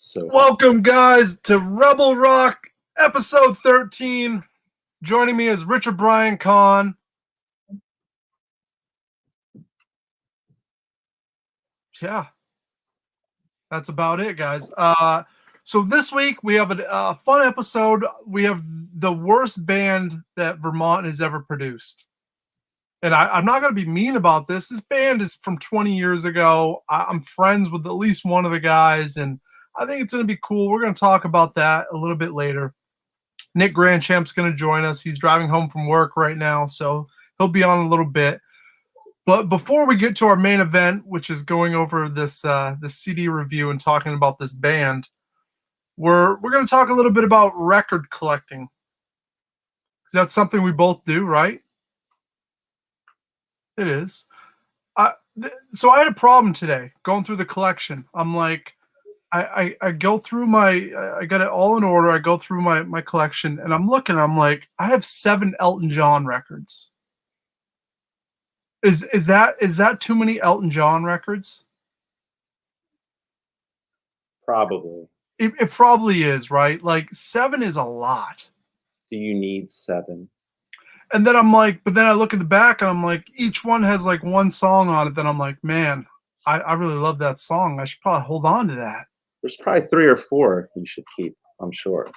So Welcome, guys, to Rebel Rock, episode 13. Joining me is Richard Brian Kahn. Yeah, that's about it, guys. So this week we have a fun episode. We have the worst band that Vermont has ever produced. And I'm not going to be mean about this. This band is from 20 years ago. I'm friends with at least one of the guys, and I think it's going to be cool. We're going to talk about that a little bit later. Nick Grandchamp's going to join us. He's driving home from work right now, so he'll be on a little bit. But before we get to our main event, which is going over this CD review and talking about this band, we're going to talk a little bit about record collecting. Because that's something we both do, right? It is. So I had a problem today going through the collection. I'm like, I go through I got it all in order. I go through my collection and I'm looking, I'm like, I have 7 Elton John records. Is that too many Elton John records? probably. It probably is, right? Like 7 is a lot. Do you need 7? And then I'm like, but then I look at the back and I'm like, each one has like one song on it. Then I'm like, man, I really love that song. I should probably hold on to that. There's probably 3 or 4 you should keep, I'm sure.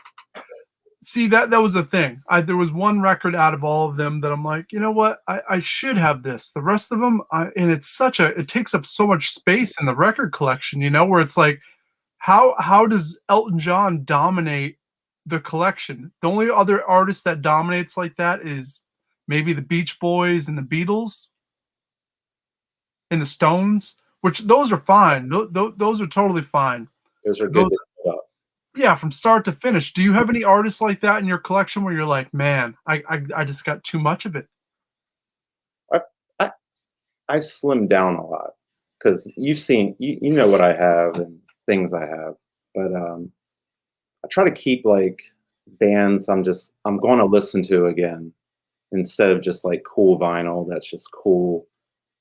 See, that was the thing. There was one record out of all of them that I'm like, you know what? I should have this. The rest of them, and it takes up so much space in the record collection, where it's like, how does Elton John dominate the collection? The only other artist that dominates like that is maybe the Beach Boys and the Beatles and the Stones, which those are fine. Those are totally fine. Those are good. Yeah, from start to finish. Do you have any artists like that in your collection where you're like, man, I just got too much of it? I've slimmed down a lot because you've seen, you know what I have and things I have, but I try to keep like bands I'm going to listen to again instead of just like cool vinyl that's just cool.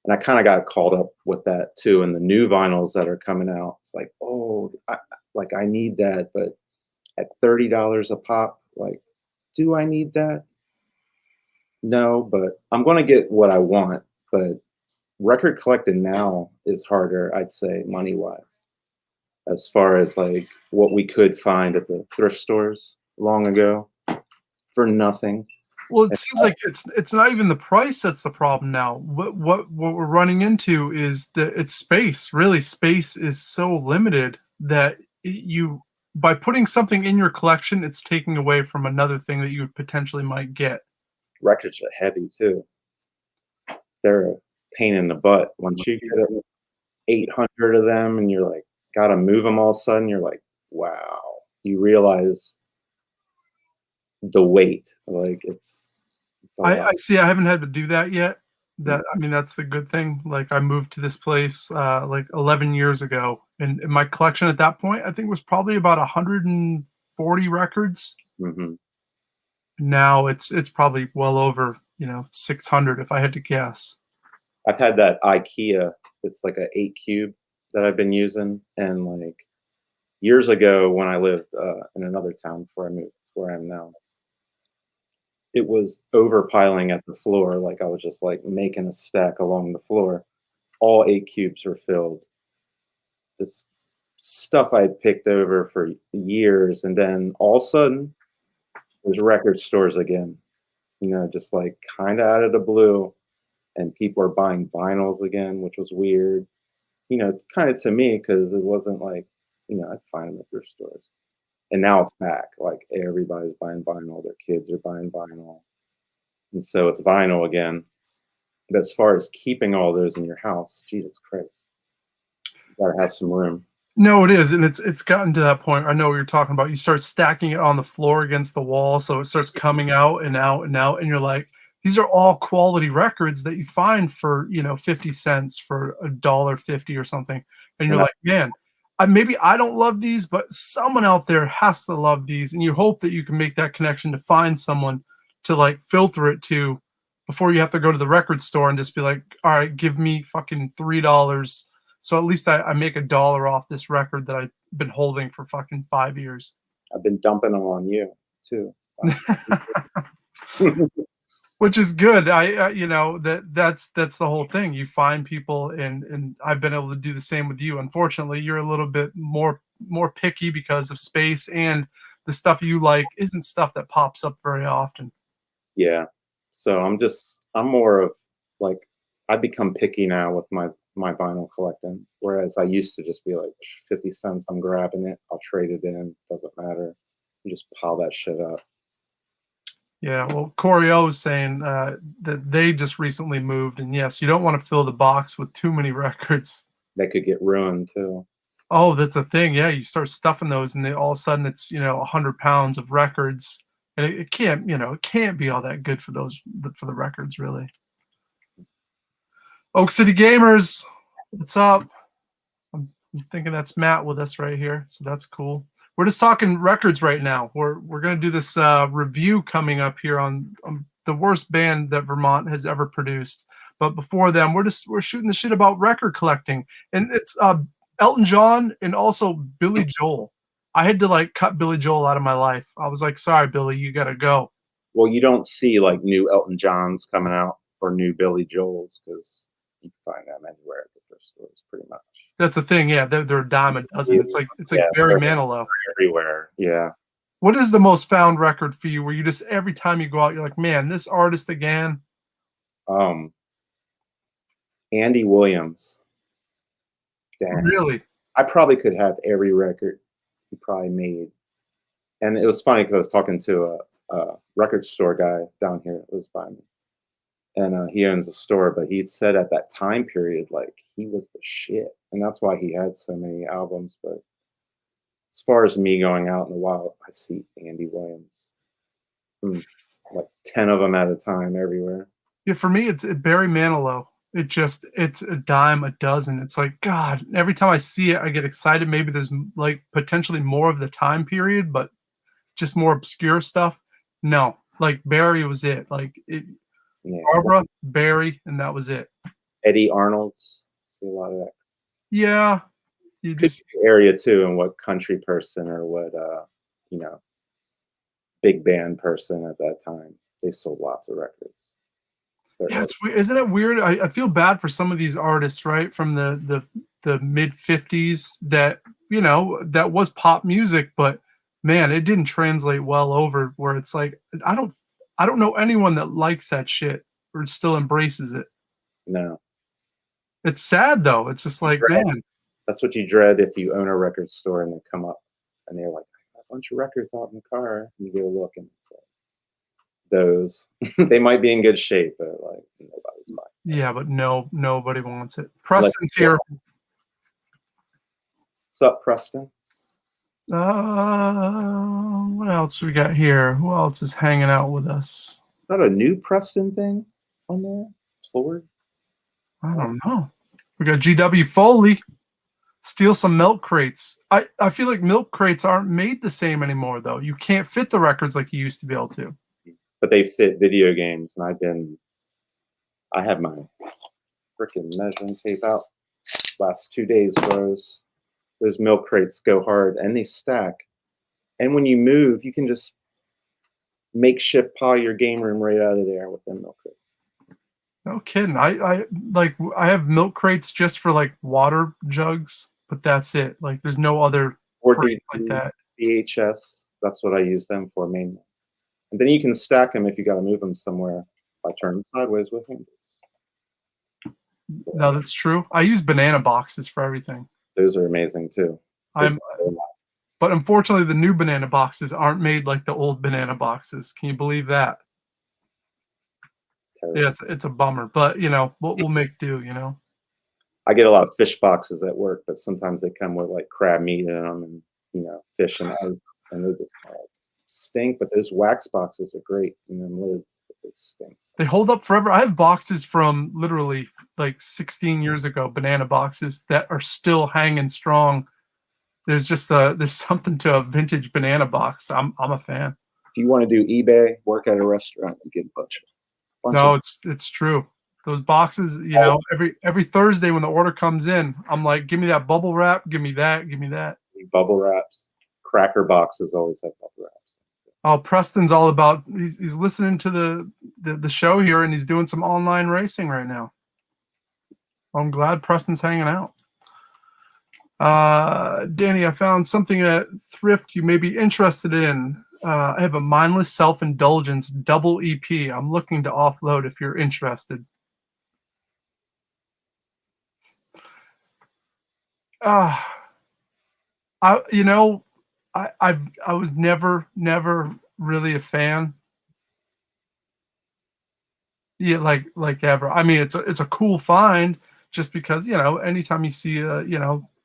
And I kind of got caught up with that too. And the new vinyls that are coming out, it's like, oh, I need that, but at $30 a pop, like, do I need that? No, but I'm going to get what I want. But record collecting now is harder, I'd say, money-wise, as far as like what we could find at the thrift stores long ago for nothing. Well, it seems like it's not even the price that's the problem now. What we're running into is that it's space. Really, space is so limited that by putting something in your collection, it's taking away from another thing that you potentially might get. Records are heavy too. They're a pain in the butt. Once you get 800 of them and you're like, gotta move them all of a sudden, you're like, wow. You realize the weight. Like it's I see. I haven't had to do that yet. That's the good thing. Like I moved to this place like 11 years ago, and my collection at that point I think was probably about 140 records. Mm-hmm. Now it's probably well over 600 if I had to guess. I've had that IKEA. It's like an 8 cube that I've been using, and like years ago when I lived in another town before I moved to where I am now, it was overpiling at the floor. Like I was just like making a stack along the floor. All 8 cubes were filled. This stuff I had picked over for years, and then all of a sudden there's record stores again, just like kind of out of the blue, and people are buying vinyls again, which was weird, kind of to me, because it wasn't like, I'd find them at thrift stores. And now it's back. Like everybody's buying vinyl. Their kids are buying vinyl. And so it's vinyl again. But as far as keeping all those in your house, Jesus Christ, you gotta have some room. No, it is. And it's gotten to that point. I know what you're talking about. You start stacking it on the floor against the wall. So it starts coming out and out and out. And you're like, these are all quality records that you find for, 50 cents for $1.50 or something. And you're like, man, maybe I don't love these, but someone out there has to love these. And you hope that you can make that connection to find someone to like filter it to before you have to go to the record store and just be like, all right, give me fucking $3. So at least I make $1 off this record that been holding for fucking 5 years. I've been dumping them on you too. Which is good. You know, that's the whole thing. You find people, and I've been able to do the same with you. Unfortunately, you're a little bit more picky because of space, and the stuff you like isn't stuff that pops up very often. Yeah. So I'm more of like, I become picky now with my vinyl collecting, whereas I used to just be like 50 cents, I'm grabbing it, I'll trade it in, doesn't matter. You just pile that shit up. Yeah, well, Corey O is saying that they just recently moved, and yes, you don't want to fill the box with too many records. They could get ruined too. Oh, that's a thing. Yeah, you start stuffing those, and then all of a sudden it's 100 pounds of records, and it can't it can't be all that good for the records, really. Oak City Gamers, what's up? I'm thinking that's Matt with us right here, so that's cool. We're just talking records right now. We're gonna do this review coming up here on the worst band that Vermont has ever produced. But before then, we're shooting the shit about record collecting, and it's Elton John and also Billy Joel. I had to like cut Billy Joel out of my life. I was like, sorry, Billy, you gotta go. Well, you don't see like new Elton Johns coming out or new Billy Joels because you can find them anywhere at the thrift stores, pretty much. That's the thing, yeah. They're a dime a dozen. It's like Yeah, Barry Manilow. everywhere. Yeah. What is the most found record for you where you just every time you go out, you're like, man, this artist again? Andy Williams. Damn. Really? I probably could have every record he probably made. And it was funny because I was talking to a record store guy down here that lives by me. And he owns a store, but he'd said at that time period, like, he was the shit. And that's why he had so many albums. But as far as me going out in the wild, I see Andy Williams. Like 10 of them at a time everywhere. Yeah, for me, it's Barry Manilow. It's a dime a dozen. It's like, God, every time I see it, I get excited. Maybe there's like potentially more of the time period, but just more obscure stuff. No, like Barry was it. Like it, Yeah. Barbara, Barry, and that was it. Eddie Arnold's. See a lot of that. Yeah. You Could just be area too, and what country person or what big band person at that time. They sold lots of records. yeah, it's weird. Isn't it weird? I feel bad for some of these artists, right? From the mid 50s that, that was pop music, but man, it didn't translate well over where it's like, I don't know anyone that likes that shit or still embraces it. No. It's sad though. It's just like, man. That's what you dread if you own a record store and they come up and they're like, I got a bunch of records out in the car. And you go look and it's like, those. They might be in good shape, but like nobody's buying. Yeah, but nobody wants it. Preston's here. What's up, Preston? What else we got here? Who else is hanging out with us? Is that a new Preston thing on there? Forward? I don't know. We got GW Foley. Steal some milk crates. I feel like milk crates aren't made the same anymore, though. You can't fit the records like you used to be able to. But they fit video games, and I had my freaking measuring tape out last 2 days, bros. Those milk crates go hard and they stack. And when you move, you can just makeshift pile your game room right out of there with them milk crates. No kidding. I have milk crates just for like water jugs, but that's it. Like there's no other crates like that. VHS. That's what I use them for mainly. And then you can stack them if you got to move them somewhere by turning sideways with handles. No, that's true. I use banana boxes for everything. Those are amazing too. But unfortunately, the new banana boxes aren't made like the old banana boxes. Can you believe that? Terrible. Yeah, it's a bummer. But we'll make do. I get a lot of fish boxes at work, but sometimes they come with like crab meat in them and fish and ice, and they just kind of stink. But those wax boxes are great, and them lids, but they stink. They hold up forever. I have boxes from literally like 16 years ago, banana boxes that are still hanging strong. There's just there's something to a vintage banana box. I'm a fan. If you want to do eBay, work at a restaurant, you get a bunch of. No, it's true. Those boxes, every Thursday when the order comes in, I'm like, give me that bubble wrap, give me that, give me that. bubble wraps. Cracker boxes always have bubble wraps. Oh, Preston's all about. He's listening to the show here, and he's doing some online racing right now. I'm glad Preston's hanging out. Danny, I found something at Thrift you may be interested in. I have a mindless self-indulgence double EP. I'm looking to offload if you're interested. I was never really a fan. Yeah, like ever. I mean, it's a cool find just because, anytime you see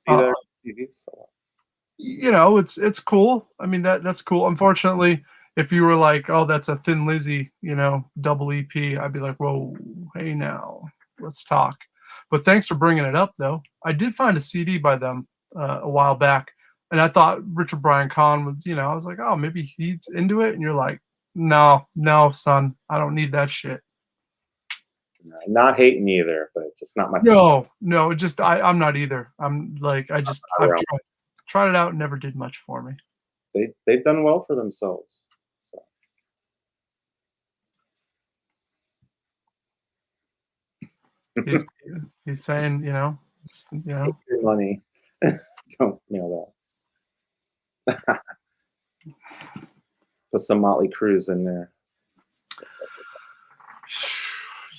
See that on TV? So, it's cool. I mean, that's cool. Unfortunately, if you were like, oh, that's a Thin Lizzy, double EP, I'd be like, whoa, hey now, let's talk. But thanks for bringing it up, though. I did find a CD by them a while back, and I thought Richard Brian Kahn was, I was like, oh, maybe he's into it, and you're like, no, son, I don't need that shit. not hating either, but just not my No, just I'm not either. I'm like I've tried it out and never did much for me. They've done well for themselves. So. He's saying, Take your money. Don't mail that. Put some Motley Crues in there.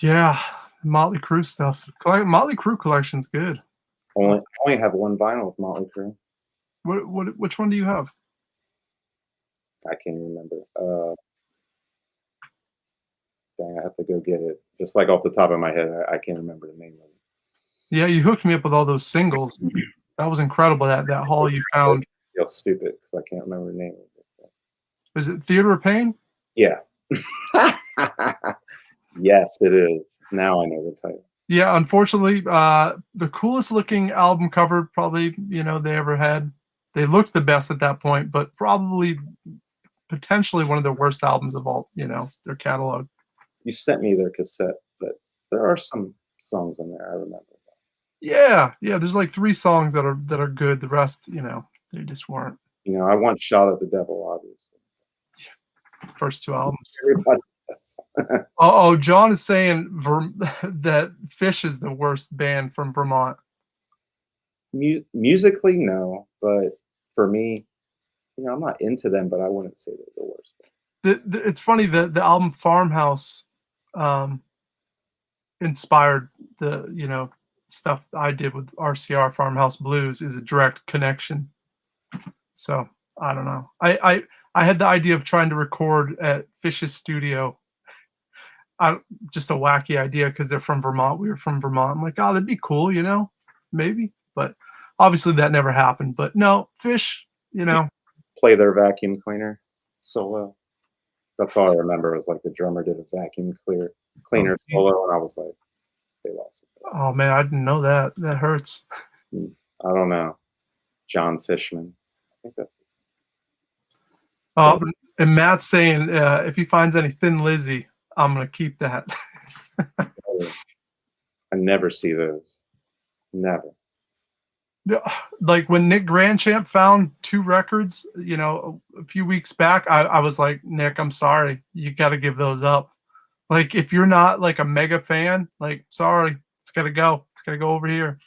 Yeah, Motley Crue stuff. Motley Crue collection's good. I only have one vinyl of Motley Crue. Which one do you have? I can't remember. Dang, I have to go get it. Just like off the top of my head, I can't remember the name of it. Yeah, you hooked me up with all those singles. That was incredible. That haul you found. I feel stupid because I can't remember the name of it. Is it Theater of Pain? Yeah. Yes, it is. Now I know the title. Yeah, unfortunately, the coolest looking album cover probably they ever had. They looked the best at that point, but probably potentially one of their worst albums of all their catalog. You sent me their cassette, but there are some songs on there I remember. Yeah. There's like 3 songs that are good. The rest, they just weren't. I want "Shot at the Devil," obviously. First 2 albums. Everybody does. Oh, John is saying that Fish is the worst band from Vermont. Musically, no, but for me, I'm not into them, but I wouldn't say they're the worst. It's funny that the album Farmhouse inspired the stuff I did with RCR Farmhouse Blues is a direct connection. So I don't know. I had the idea of trying to record at Fish's studio. Just a wacky idea because they're from Vermont. We were from Vermont. I'm like, oh, that'd be cool, maybe. But obviously that never happened. But no, Fish, Play their vacuum cleaner solo. That's all I remember was like the drummer did a vacuum cleaner solo, and I was like, they lost it. Oh man, I didn't know that. That hurts. I don't know. John Fishman. I think that's his name. And Matt's saying if he finds any Thin Lizzy, I'm gonna keep that. I never see those. Never. Like when Nick Grandchamp found 2 records, a few weeks back, I was like, Nick, I'm sorry, you got to give those up. Like if you're not like a mega fan, like sorry, it's gotta go over here.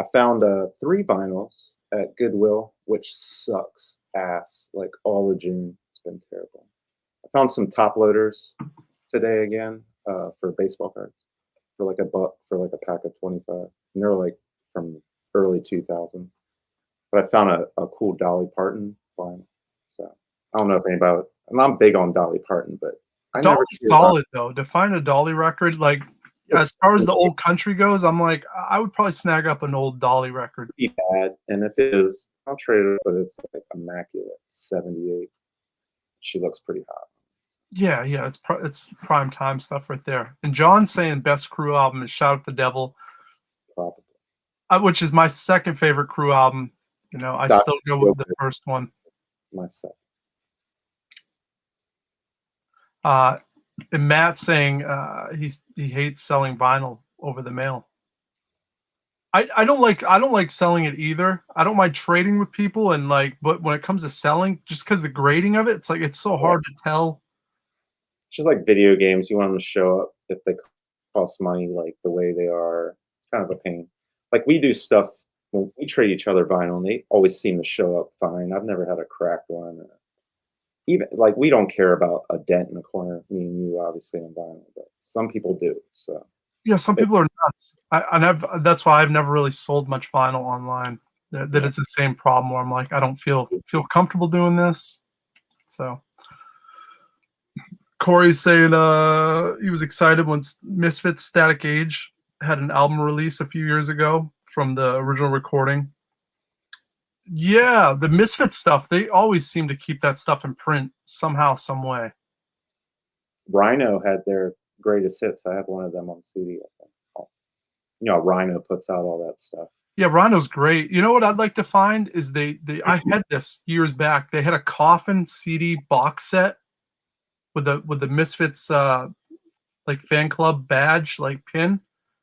I found 3 vinyls at Goodwill, which sucks ass. Like all of June, it's been terrible. I found some top loaders today again for baseball cards for like $1 for like a pack of 25, and they're like from early 2000s. But I found a cool Dolly Parton vinyl. So I don't know if anybody. I'm not big on Dolly Parton, but Dolly's solid though. To find a Dolly record, like as far as the old country goes, I'm like, I would probably snag up an old Dolly record. Be bad, and if it is, I'll trade it. But it's like immaculate, 78. She looks pretty hot. Yeah, it's prime time stuff right there. And John's saying best Crue album is "Shout at the Devil," Probably. Which is my second favorite Crue album. I still go with the first one. My second. And Matt's saying he hates selling vinyl over the mail. I don't like selling it either. I don't mind trading with people and like, but when it comes to selling, just because the grading of it, it's like it's so Yeah. hard to tell. It's just like video games. You want them to show up if they cost money, like the way they are. It's kind of a pain. Like we do stuff when we trade each other vinyl, and they always seem to show up fine. I've never had a cracked one. Even like we don't care about a dent in the corner. Me and you, obviously, on vinyl, but some people do. So Yeah, some it, people are nuts. And that's why I've never really sold much vinyl online. That yeah. it's the same problem where I'm like, I don't feel comfortable doing this. So Corey's saying he was excited when Misfits Static Age had an album release a few years ago from the original recording. Yeah, the Misfits stuff, they always seem to keep that stuff in print somehow, some way. Rhino had their greatest hits. I have one of them on CD. I think. Oh, Rhino puts out all that stuff. Yeah, Rhino's great. You know what I'd like to find is they I had this years back. They had a Coffin CD box set with the Misfits like fan club badge, like pin.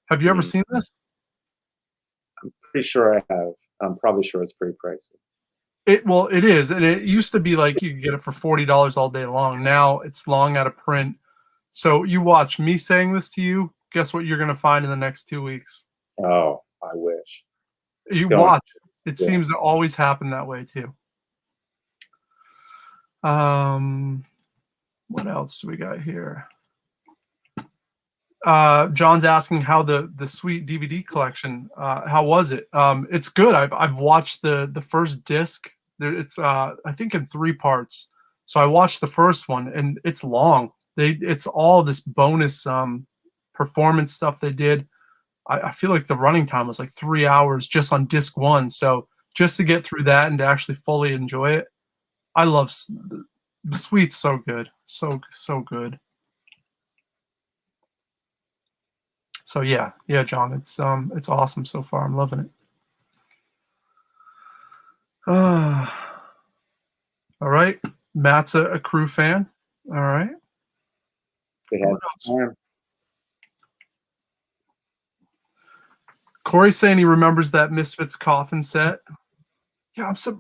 Have you ever Mm, seen this? pretty sure I have. I'm probably sure it's pretty pricey. It is, and it used to be like you could get it for $40 all day long. Now it's long out of print. So you watch me saying this to you. Guess what you're gonna find in the next 2 weeks? Oh, I wish. It's You going. watch. It Yeah. seems to always happen that way too. Um, what else do we got here? John's asking how the Sweet DVD collection. How was it? It's good. I've watched the first disc. It's I think in 3 parts. So I watched the first one, and it's long. It's all this bonus performance stuff they did. I feel like the running time was like 3 hours just on disc one. So just to get through that and to actually fully enjoy it, I love the Sweet's so good, so good. So yeah, John, it's awesome so far. I'm loving it. All right, Matt's a crew fan. All right. They had What else? time. Corey's saying he remembers that Misfits coffin set. Yeah, I'm so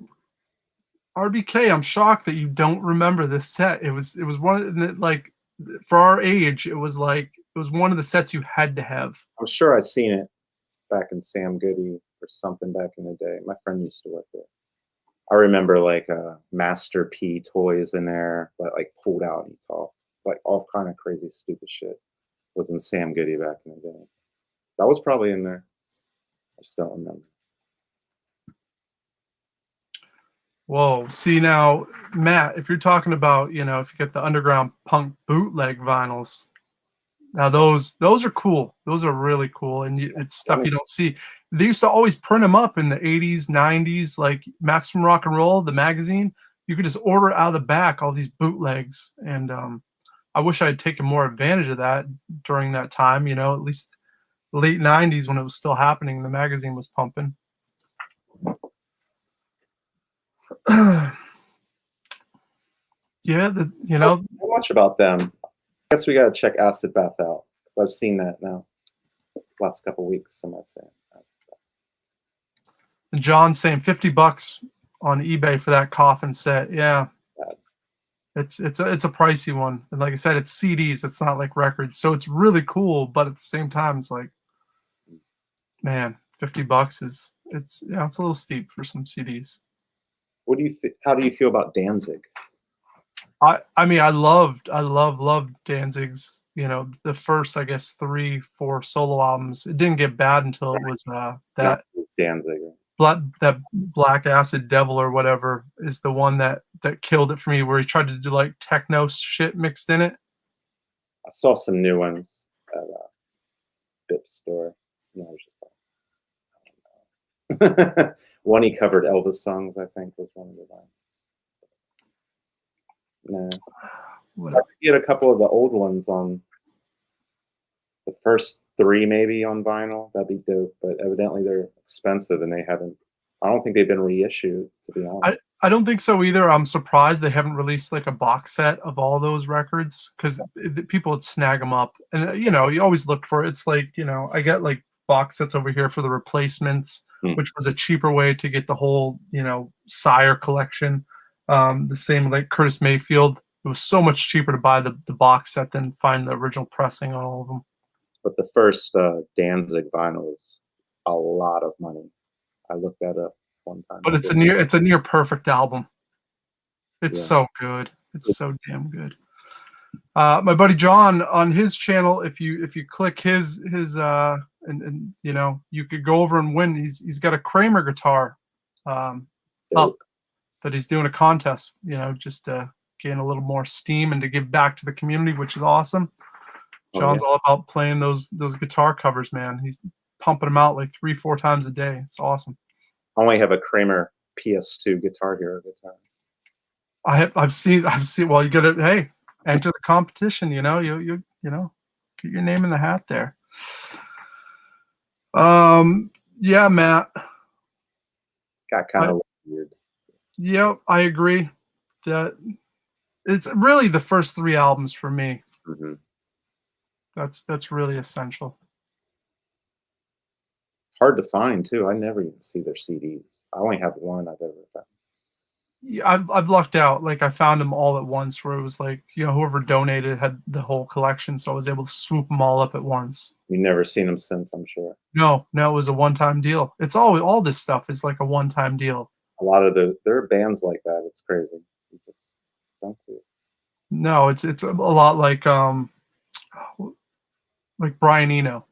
RBK. I'm shocked that you don't remember this set. It was one of the, like for our age, it was one of the sets you had to have. I'm sure I've seen it back in Sam Goody or something back in the day. My friend used to work there. I remember like Master P toys in there that like pulled out and talked. Like all kind of crazy stupid shit was in Sam Goody back in the day. That was probably in there. I just don't remember. Whoa. See now, Matt, if you're talking about, if you get the underground punk bootleg vinyls, now those are cool. Those are really cool, and it's stuff you don't see. They used to always print them up in the 80s, 90s, like Maximum Rock and Roll, the magazine. You could just order out of the back all these bootlegs, and I wish I had taken more advantage of that during that time. At least late 90s when it was still happening, the magazine was pumping. Yeah, Not much about them. I guess we got to check Acid Bath out because I've seen that now. Last couple weeks, somebody saying. John saying $50 on eBay for that coffin set. Yeah, it's a pricey one, and like I said, it's CDs. It's not like records, so it's really cool. But at the same time, it's like, man, $50 it's a little steep for some CDs. What do you how do you feel about Danzig? I mean, I loved Danzig's. The first, I guess, 3-4 solo albums. It didn't get bad until it was that Danzig. that Black Acid Devil or whatever is the one that killed it for me, where he tried to do like techno shit mixed in it. I saw some new ones at Bip store. I was just like, I don't know. One he covered Elvis songs, I think, was one of the ones. No. I could get a couple of the old ones on the first 3 maybe on vinyl. That'd be dope. But evidently they're expensive and I don't think they've been reissued, to be honest. I don't think so either. I'm surprised they haven't released like a box set of all those records, because people would snag them up. And you always look for it. It's like, I get like box sets over here for the replacements, Hmm. which was a cheaper way to get the whole, sire collection. The same like Curtis Mayfield. It was so much cheaper to buy the box set than find the original pressing on all of them. But the first Danzig vinyl is a lot of money. I looked that up one time. But it's a near perfect album. It's Yeah. so good. It's so damn good. My buddy John on his channel, if you click his and you could go over and win. He's got a Kramer guitar up that he's doing a contest, just to gain a little more steam and to give back to the community, which is awesome. John's all about playing those guitar covers, man. He's pumping them out like 3-4 times a day. It's awesome. I only have a Kramer PS2 Guitar Hero guitar. I've seen. Well, you got to enter the competition. You get your name in the hat there. Yeah, Matt. Got kind of weird. Yeah, I agree. That it's really the first 3 albums for me. Mm-hmm. That's really essential. Hard to find too. I never even see their CDs. I only have one I've ever found. Yeah, I've lucked out. Like I found them all at once, where it was like whoever donated had the whole collection, so I was able to swoop them all up at once. You've never seen them since, I'm sure. No, it was a one-time deal. It's all this stuff is like a one-time deal. A lot of there are bands like that. It's crazy. You just don't see it. No, it's a lot like Brian Eno.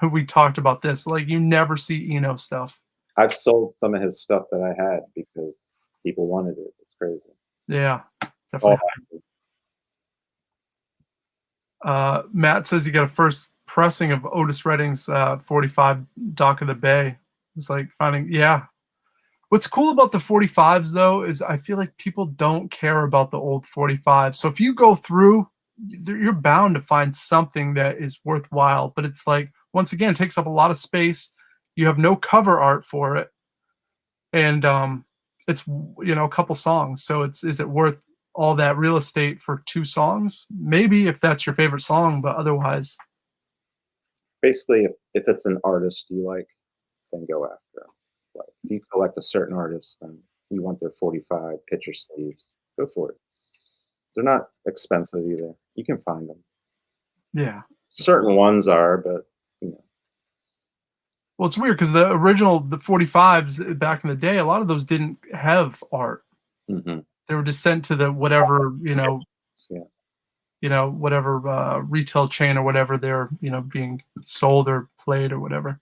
We talked about this. Like you never see Eno stuff. I've sold some of his stuff that I had because people wanted it. It's crazy. Yeah, definitely. Matt says he got a first pressing of Otis Redding's 45 Dock of the Bay. It's like finding, What's cool about the 45s though is I feel like people don't care about the old 45s. So if you go through, you're bound to find something that is worthwhile. But it's like, once again, it takes up a lot of space. You have no cover art for it. And it's a couple songs, so is it worth all that real estate for 2 songs? Maybe if that's your favorite song, but otherwise, basically, if it's an artist you like, then go after them. Like if you collect a certain artist and you want their 45 picture sleeves, go for it. They're not expensive either. You can find them. Yeah, certain ones are, but Well, it's weird because the 45s back in the day, a lot of those didn't have art. Mm-hmm. They were just sent to the whatever, whatever retail chain or whatever they're, being sold or played or whatever.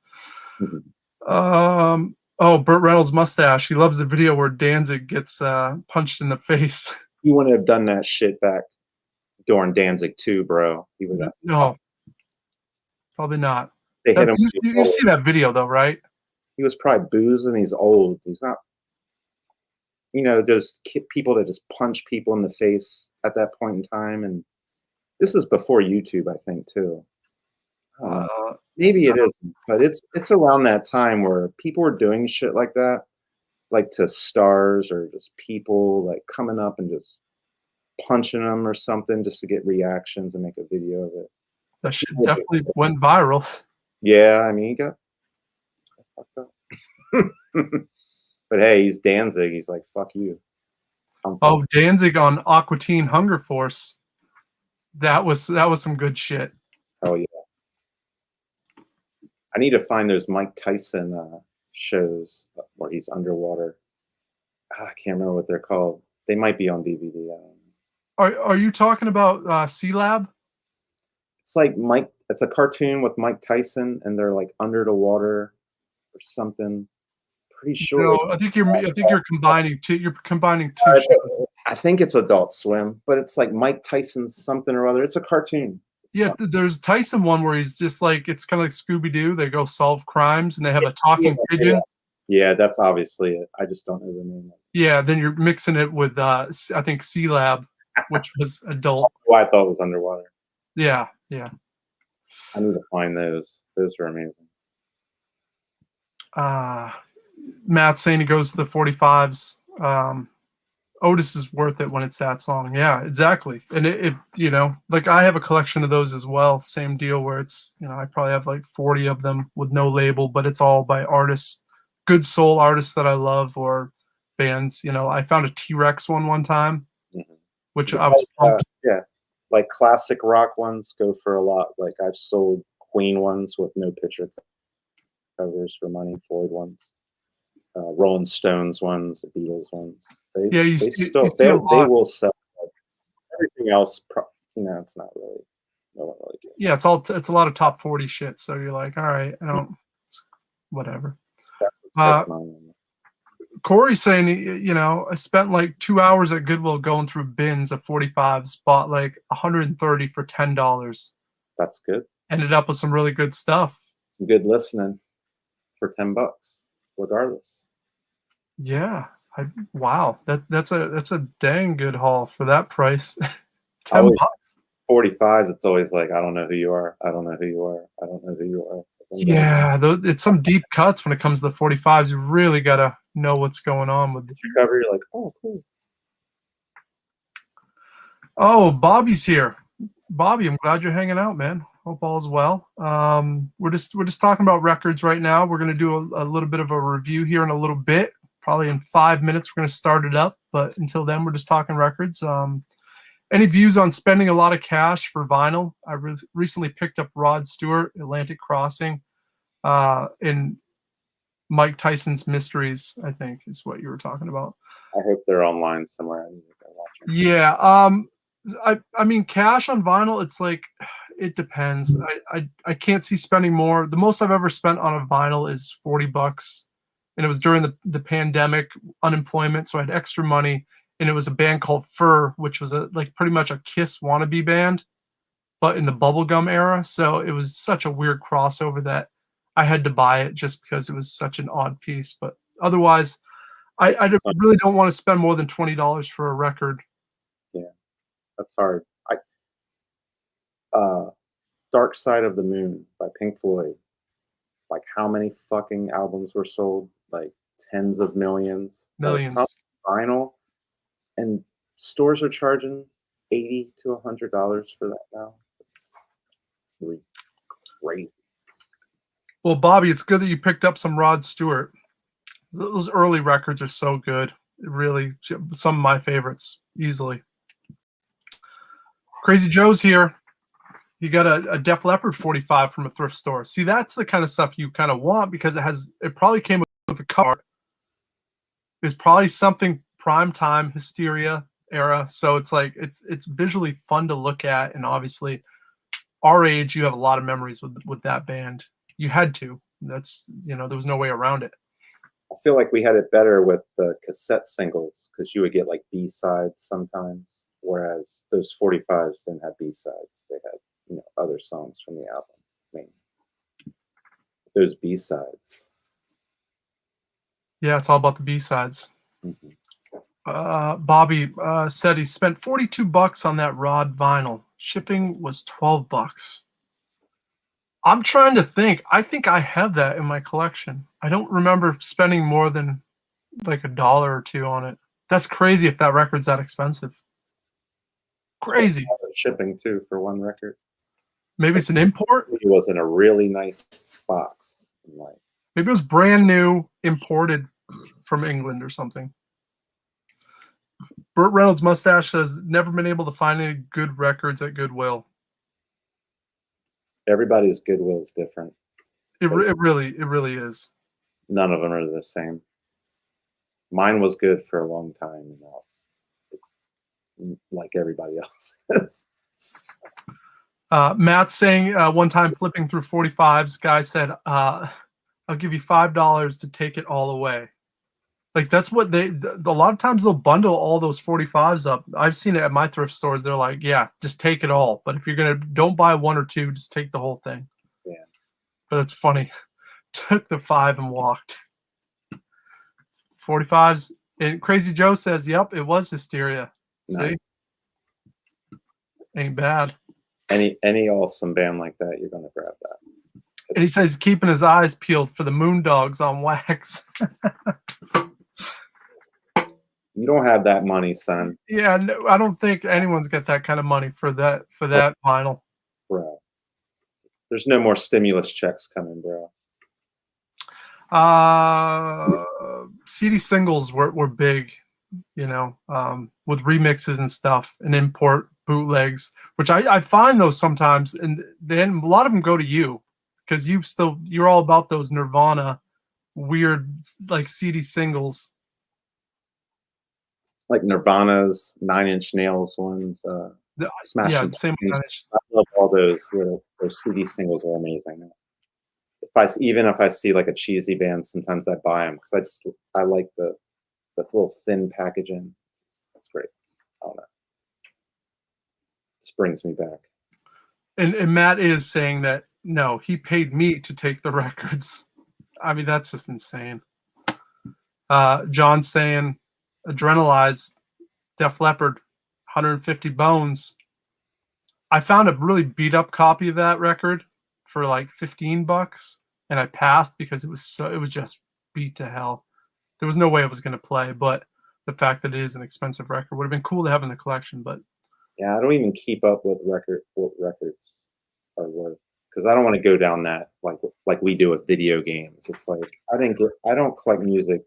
Mm-hmm. Burt Reynolds' mustache. He loves the video where Danzig gets punched in the face. You wouldn't have done that shit back during Danzig 2, bro. He would have. No, probably not. They hit him. You see that video though, right? He was probably boozing. He's old. He's not. Those people that just punch people in the face at that point in time, and this is before YouTube, I think, too. Maybe it isn't, but it's around that time where people were doing shit like that, like to stars or just people like coming up and just punching them or something just to get reactions and make a video of it. That shit definitely went viral. Yeah, I mean, he got fucked up. But hey, he's Danzig. He's like, fuck you. Danzig on Aqua Teen Hunger Force. That was some good shit. Oh yeah. I need to find those Mike Tyson shows where he's underwater. I can't remember what they're called. They might be on DVD. Are you talking about C-Lab? It's like it's a cartoon with Mike Tyson, and they're like under the water or something. Pretty sure. No, I think you're combining two. You're combining two shows. I think it's Adult Swim, but it's like Mike Tyson's something or other. It's a cartoon. Yeah, there's Tyson one where he's just like, it's kind of like Scooby-Doo. They go solve crimes and they have a talking pigeon. Yeah, that's obviously it. I just don't know the name. Yeah, then you're mixing it with I think C-Lab, which was adult. Oh, I thought it was underwater. Yeah. I need to find those. Those are amazing. Matt's saying he goes to the 45s. Otis is worth it when it's that song. Yeah, exactly. And it you know, like I have a collection of those as well. Same deal where it's, you know, I probably have like 40 of them with no label, but it's all by artists, good soul artists that I love or bands. You know, I found a T-Rex one time, Mhm. which Yeah, I was pumped. yeah, like classic rock ones go for a lot. Like I've sold Queen ones with no picture covers for money. Floyd ones, Rolling Stones ones, the Beatles ones. Yeah, They you still see a they lot. will sell. Everything else, it's not really. No one really cares. Yeah, it's a lot of top 40 shit. So you're like, all right, I don't, it's whatever. That's Uh, what's mine. Corey's saying, you know, I spent like 2 hours at Goodwill going through bins of 45s, bought like 130 for $10. That's good. Ended up with some really good stuff. Some good listening for $10, regardless. Yeah. Wow. That's a dang good haul for that price. I 10 always bucks. 45s. It's always like I don't know who you are. I don't know who you are. I don't know who you are. I'm going Yeah, it's some deep cuts when it comes to the 45s. You really gotta know what's going on with. to cover. You're like, oh, cool. Oh, Bobby's here. Bobby, I'm glad you're hanging out, man. Hope all's well. We're just talking about records right now. We're gonna do a little bit of a review here in a little bit. Probably in 5 minutes, we're gonna start it up. But until then, we're just talking records. Any views on spending a lot of cash for vinyl? I recently picked up Rod Stewart, Atlantic Crossing, in Mike Tyson's Mysteries, I think is what you were talking about. I hope they're online somewhere. I need to go watch them. Yeah. I mean, cash on vinyl, it's like it depends. I can't see spending more. The most I've ever spent on a vinyl is $40, and it was during the pandemic, unemployment, so I had extra money, and it was a band called Fur, which was a like pretty much a Kiss wannabe band, but in the bubblegum era. So it was such a weird crossover that I had to buy it just because it was such an odd piece. But otherwise, It's really don't want to spend more than $20 for a record. yeah, that's hard. Uh, Dark Side of the Moon by Pink Floyd. Like how many fucking albums were sold? Like tens of millions. Like how Millions. vinyl and stores are charging $80 to $100 for that now. It's really crazy. Well, Bobby, it's good that you picked up some Rod Stewart. Those early records are so good. Really, some of my favorites, easily. Crazy Joe's here. You got a Def Leppard 45 from a thrift store. See, that's the kind of stuff you kind of want because it probably came with a cover. It's probably something prime time Hysteria era. So it's like it's visually fun to look at, and obviously our age, you have a lot of memories with that band. You had to. That's, you know, there was no way around it. I feel like we had it better with the cassette singles because you would get like B sides sometimes, whereas those 45s didn't have B sides. They had, other songs from the album. I mean, those B sides. Yeah, it's all about the B-sides. Mm-hmm. Bobby said he spent $42 on that Rod vinyl. Shipping was $12. I'm trying to think. I think I have that in my collection. I don't remember spending more than like $1 or $2 on it. That's crazy if that record's that expensive. Crazy. Shipping too for one record. Maybe it's an import. It was in a really nice box. Like, maybe it was brand new, imported from England or something. Burt Reynolds' mustache says, never been able to find any good records at Goodwill. Everybody's Goodwill is different. It really is. None of them are the same. Mine was good for a long time, and now it's like everybody else's. Matt's saying one time flipping through 45s, guy said, I'll give you $5 to take it all away. Like that's what a lot of times they'll bundle all those 45s up. I've seen it at my thrift stores. They're like, yeah, just take it all. But if you're don't buy one or two, just take the whole thing. Yeah. But it's funny. Took the 5 and walked. 45s. And Crazy Joe says, yep, it was Hysteria. Nice. See? Ain't bad. Any awesome band like that, you're gonna grab that. And he says keeping his eyes peeled for the Moondogs on wax. You don't have that money, son. Yeah, no, I don't think anyone's got that kind of money for that vinyl. Bro. There's no more stimulus checks coming, bro. CD singles were big, you know, with remixes and stuff, and import bootlegs, which I find those sometimes, and then a lot of them go to you because you're all about those Nirvana weird like CD singles. Like Nirvana's, 9 Inch Nails ones, Yeah, Smashing same Pumpkins. I love all those CD singles are amazing. Even if I see like a cheesy band, sometimes I buy them because I like the little thin packaging. That's great. I don't know. This brings me back. And Matt is saying that no, he paid me to take the records. I mean, that's just insane. John saying Adrenalize, Def Leppard, 150 Bones. I found a really beat up copy of that record for like $15, and I passed because it was just beat to hell. There was no way I was going to play, but the fact that it is an expensive record would have been cool to have in the collection. But yeah, I don't even keep up with what records are worth because I don't want to go down that like we do with video games. It's like I don't collect music.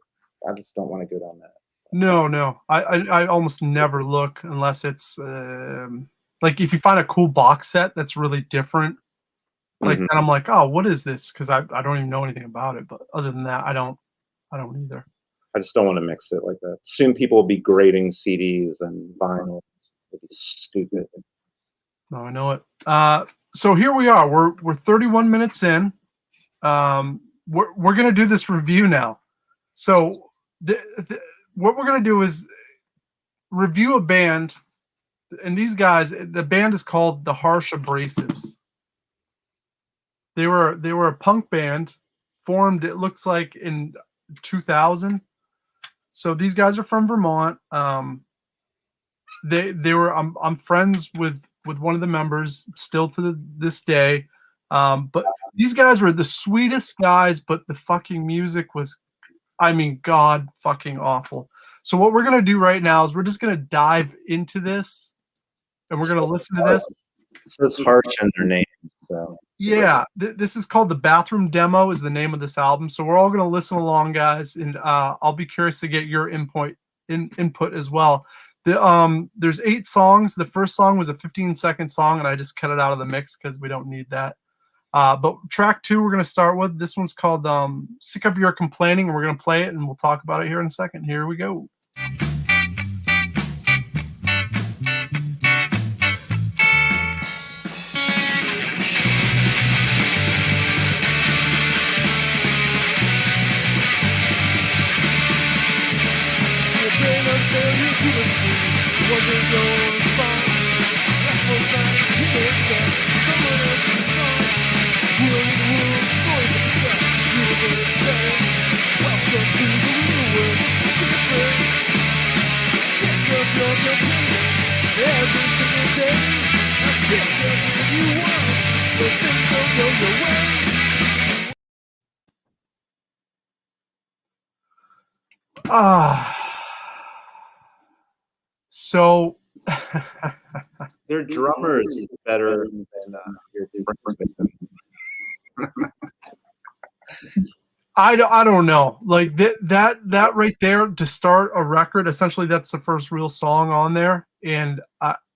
I just don't want to go down that. No, I almost never look unless it's like if you find a cool box set that's really different. Like then I'm like, oh, what is this? Because I don't even know anything about it. But other than that, I don't either. I just don't want to mix it like that. Soon people will be grading CDs and vinyls. It'll be stupid. No, I know it. So here we are. We're 31 minutes in. We're gonna do this review now. So what we're gonna do is review a band, and these guys. The band is called the Harsh Abrasives. They were a punk band formed. It looks like in 2000. So these guys are from Vermont. They were. I'm friends with one of the members still to this day. But these guys were the sweetest guys, but the fucking music was, I mean, god fucking awful. So what we're gonna do right now is we're just gonna dive into this, and we're gonna listen to this. It says Harsh in their names, so yeah. This is called The Bathroom Demo is the name of this album. So we're all gonna listen along, guys, and I'll be curious to get your input as well. There's 8 songs. The first song was a 15-second song, and I just cut it out of the mix because we don't need that. But track 2 we're going to start with. This one's called Sick of Your Complaining, and we're going to play it, and we'll talk about it here in a second. Here we go. Wasn't your fault. Life was not intended, someone else's fault. World in the world, going for yourself. You deserve it better. Welcome to the real world. It's different. Sick of your complaining every single day. I'm sick of what you want, but things don't go your way. So their drummer's better than your friends. I don't know. Like that right there to start a record. Essentially, that's the first real song on there, and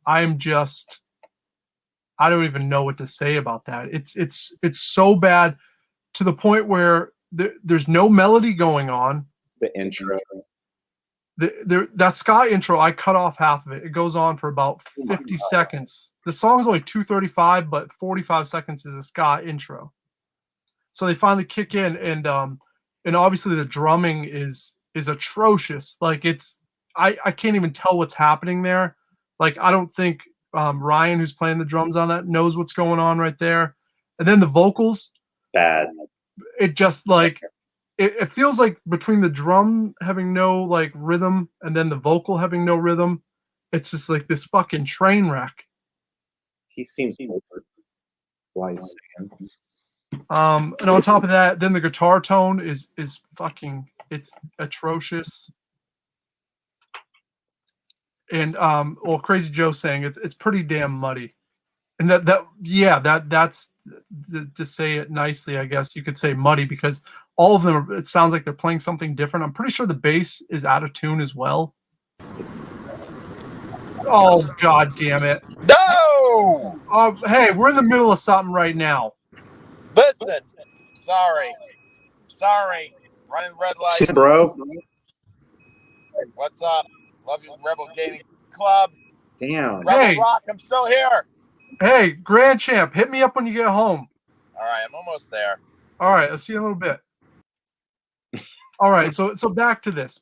I'm just I don't even know what to say about that. It's so bad to the point where there's no melody going on. The intro. That ska intro, I cut off half of it. It goes on for about 50 seconds. The song is only 2:35, but 45 seconds is a ska intro. So they finally kick in, and obviously the drumming is atrocious. Like I can't even tell what's happening there. Like I don't think Ryan, who's playing the drums on that, knows what's going on right there. And then the vocals, bad. It just like it feels like between the drum having no like rhythm and then the vocal having no rhythm, it's just like this fucking train wreck. He seems over. Why he's singing. And on top of that, then the guitar tone is fucking, it's atrocious. And well, Crazy Joe saying it's pretty damn muddy. And that's to say it nicely, I guess you could say muddy, because all of them, it sounds like they're playing something different. I'm pretty sure the bass is out of tune as well. Oh, God damn it. No! Hey, we're in the middle of something right now. Listen, sorry. Running red lights. Bro. What's up? Love you, Rebel Gaming Club. Damn. Rebel Hey. Rock, I'm still here. Hey, Grand Champ, hit me up when you get home. All right, I'm almost there. All right, I'll see you in a little bit. All right, so back to this.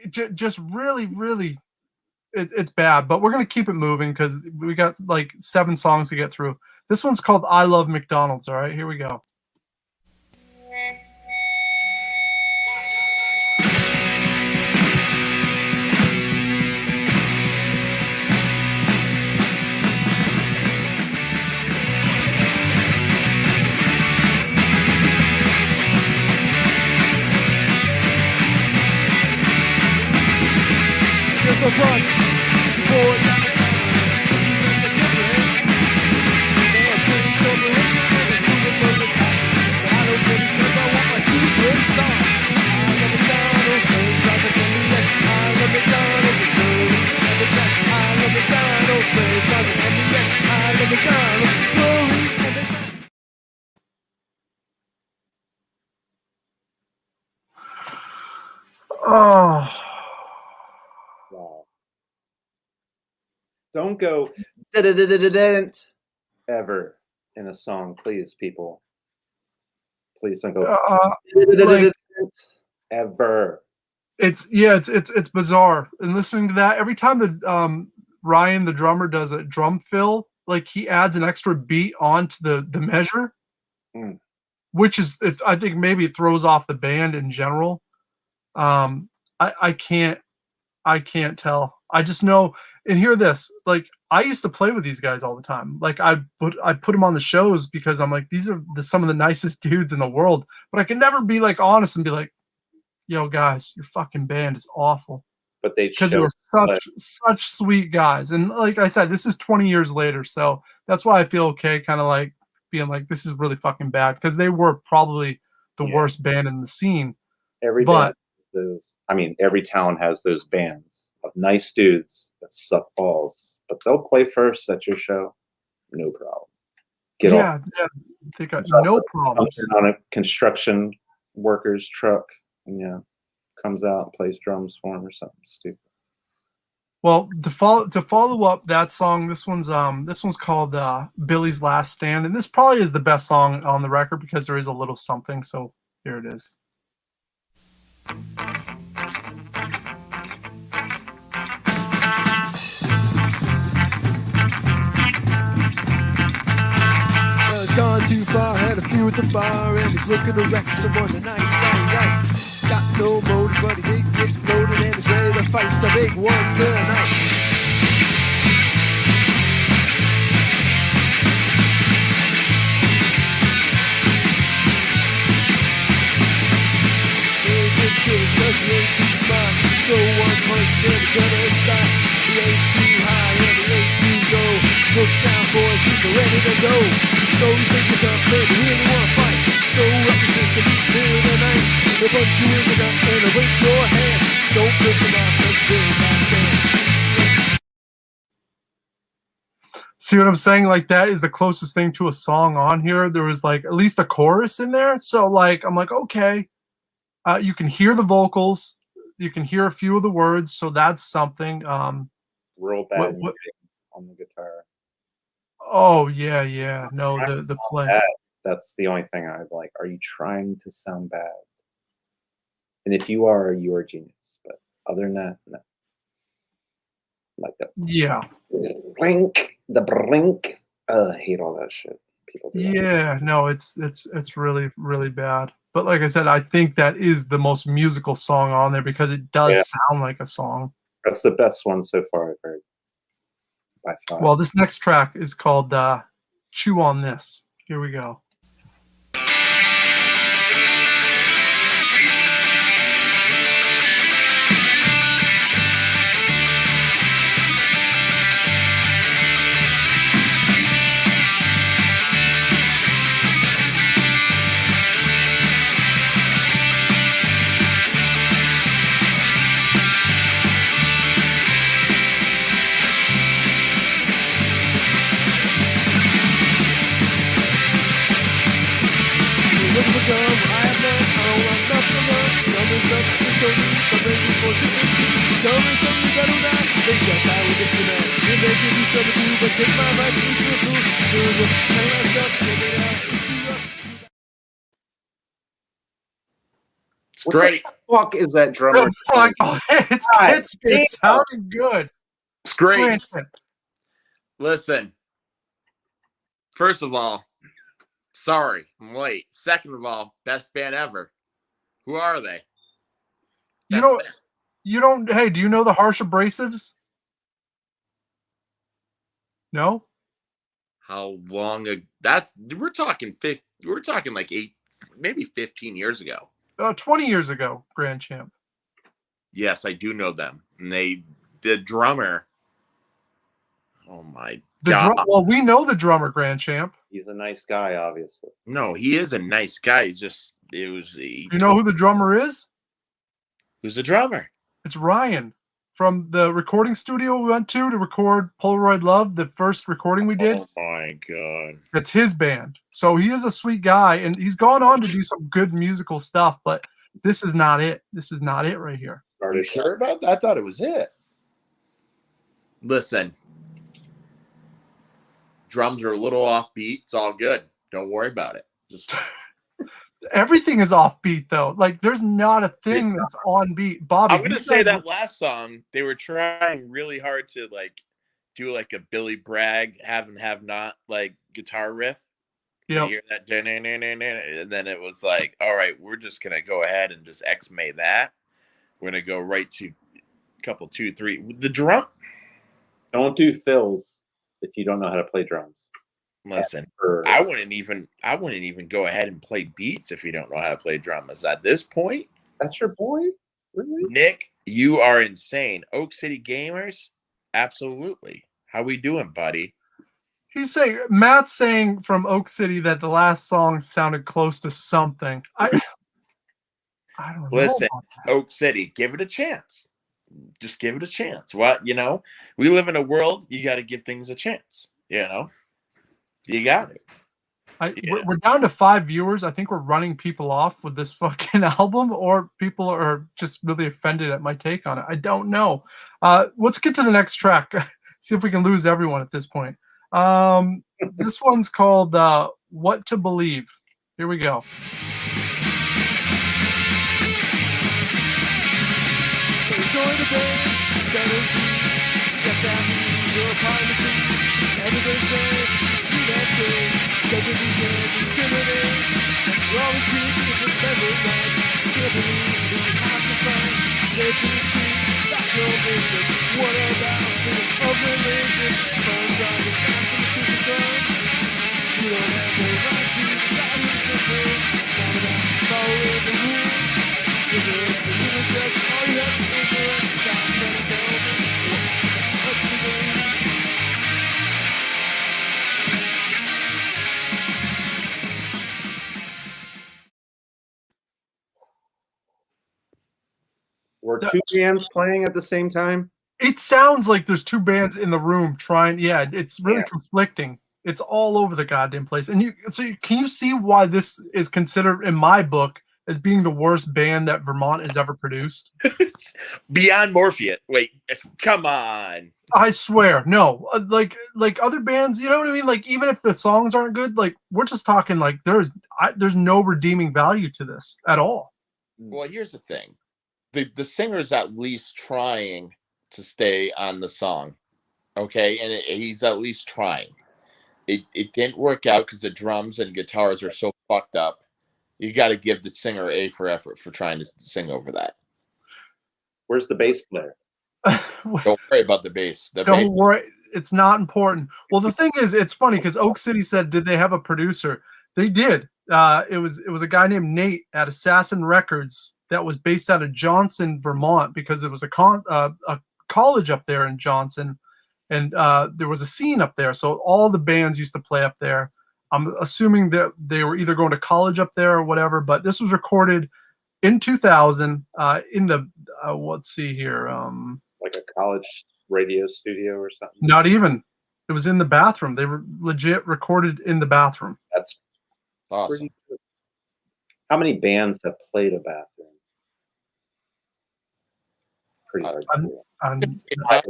Just really, it's bad, but we're gonna keep it moving because we got like 7 songs to get through. This one's called "I Love McDonald's." All right, here we go. Yes, I'm drunk. It's your boy. Make a difference. They're a big corporation and they do this on the tax. But I don't get it 'cause I want my secret sauce. I love McDonald's, french fries and M&M's. I love McDonald's, the curry and the nuts. I love McDonald's, french fries and M&M's. I love McDonald's, curries and the nuts. Oh. Wow. Don't go da-da-da-da-da-dent ever in a song, please, people. Please don't go da-da-da-da-da-dent ever. It's bizarre. And listening to that, every time the Ryan, the drummer, does a drum fill, like he adds an extra beat onto the measure, which is, I think maybe it throws off the band in general. I can't tell. I just know, and hear this, like I used to play with these guys all the time. Like I put them on the shows because I'm like, these are some of the nicest dudes in the world. But I can never be like honest and be like, yo guys, your fucking band is awful. But they Because they were such sweet guys. And like I said, this is 20 years later, so that's why I feel okay kind of like being like, this is really fucking bad, because they were probably the worst band in the scene. Every town has those bands of nice dudes that suck balls, but they'll play first at your show, no problem. Get off. Yeah, they got no problems. On a construction worker's truck, and comes out and plays drums for him or something stupid. Well, to follow up that song, this one's called Billy's Last Stand, and this probably is the best song on the record because there is a little something. So here it is. Well, it's gone too far, had a few at the bar, and he's looking to wreck someone tonight. Got no motive, but he did get loaded, and he's ready to fight the big one tonight. He's a kid, 'cause he ain't too smart. Throw one punch and he's gonna stop. He ain't too high and he ain't too low. Look out, boys, he's ready to go. So you think you're tough, but you really wanna fight. Throw up your fist and meet Bill tonight. He'll punch you in the gut and he'll break your hand. Don't piss him off, 'cause Bill's last stand. See what I'm saying? Like that is the closest thing to a song on here. There was like at least a chorus in there. So like I'm like, okay. You can hear the vocals, you can hear a few of the words, so that's something. Real bad on the guitar. Oh yeah. No, the play. That's the only thing I like. Are you trying to sound bad? And if you are a genius. But other than that, no. Like that. Yeah. Blink. I hate all that shit. People do that. Yeah, no, it's really, really bad. But like I said, I think that is the most musical song on there because it does sound like a song. That's the best one so far I've heard. By far. Well, this next track is called Chew on This. Here we go. don't need some crazy for goodness me. Tell me something better than that. They shut down with this man. And they give you something to do, but take my advice and use your food. Sugar, and that stuff, take it out, it's too rough. It's What great. the fuck is that drummer? The fuck? Oh, it's sounding good. It's great. Grant. Listen, first of all, sorry, I'm late. Second of all, best band ever. Who are they? You Best know, band. you don't. Hey, do you know the Harsh Abrasives? No. How long? We're talking like 8, maybe 15 years ago. 20 years ago, Grand Champ. Yes, I do know them. And the drummer. Oh my God. Well, we know the drummer, Grand Champ. He's a nice guy, obviously. No, he is a nice guy. Do You know who the drummer is? Who's the drummer? It's Ryan from the recording studio we went to record Polaroid Love, the first recording we did. Oh my God. That's his band. So he is a sweet guy, and he's gone on to do some good musical stuff, but this is not it. This is not it right here. Are you sure about that? I thought it was it. Listen. Drums are a little offbeat. It's all good. Don't worry about it. Just Everything is offbeat though. Like there's not a thing that's on beat. Bobby, I'm gonna say that last song, they were trying really hard to like do like a Billy Bragg have and have not like guitar riff. Yeah. You hear that, and then it was like, all right, we're just gonna go ahead and just X-May that. We're gonna go right to couple 2, 3. The drum. Don't do fills if you don't know how to play drums. Listen, I wouldn't even go ahead and play beats if you don't know how to play drums. At this point, that's your boy? Really? Nick, you are insane. Oak City Gamers, absolutely. How we doing, buddy? Matt's saying from Oak City that the last song sounded close to something. I don't know. Listen, Oak City, give it a chance. Just give it a chance. What, we live in a world, you got to give things a chance. You got it. We're down to 5 viewers. I think we're running people off with this fucking album, or people are just really offended at my take on it. I don't know. Let's get to the next track. See if we can lose everyone at this point. This one's called What to Believe. Here we go. So enjoy the band, yes, I mean, you're a part of the scene. Everybody says, gee, that's good. Doesn't mean you can't discriminate. You're always preaching if it's better rights. Can't believe it's a house of fun. Say free speech, that's your mission. What about freedom of religion? Fun God is fast and exclusive fun. You don't have no right to decide who to listen. Not about following the rules. If it's for you to judge, all you have to ignorance. Stop trying to tell me what to believe. Were two bands playing at the same time? It sounds like there's two bands in the room trying. Yeah, it's really conflicting. It's all over the goddamn place. And can you see why this is considered in my book as being the worst band that Vermont has ever produced? Beyond Morpheus. Wait, come on. I swear, no. Like other bands, you know what I mean? Like even if the songs aren't good, like we're just talking like there's no redeeming value to this at all. Well, here's the thing. The singer's at least trying to stay on the song, okay? And he's at least trying. It didn't work out because the drums and guitars are so fucked up. You got to give the singer A for effort for trying to sing over that. Where's the bass player? Don't worry about the bass. Don't worry. It's not important. Well, the thing is, it's funny because Oak City said, did they have a producer? They did. It was a guy named Nate at Assassin Records that was based out of Johnson, Vermont, because there was a college up there in Johnson, and there was a scene up there. So all the bands used to play up there. I'm assuming that they were either going to college up there or whatever. But this was recorded in 2000 in the let's see here, like a college radio studio or something. Not even. It was in the bathroom. They were legit recorded in the bathroom. That's awesome. How many bands have played a bathroom? pretty hard.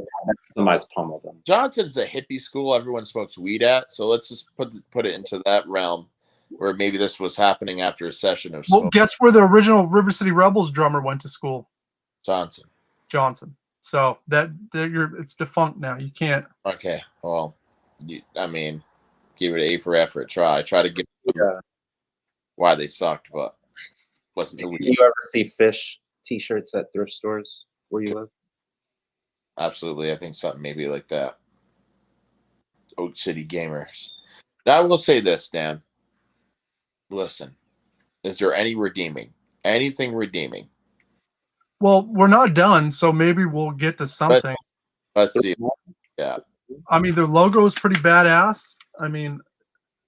Somebody's pummeled them. Johnson's a hippie school everyone smokes weed at, so let's just put it into that realm where maybe this was happening after a session of smoke. Well, guess where the original River City Rebels drummer went to school? Johnson. So it's defunct now. You can't. Okay, well, give it an A for effort. Try to give them why they sucked, but wasn't the weed. Do you ever see Fish T-shirts at thrift stores where you live? Absolutely, I think something maybe like that. Oak City Gamers. Now I will say this, Dan. Listen, is there anything redeeming? Well, we're not done, so maybe we'll get to something. Let's see. Yeah. I mean, their logo is pretty badass. I mean,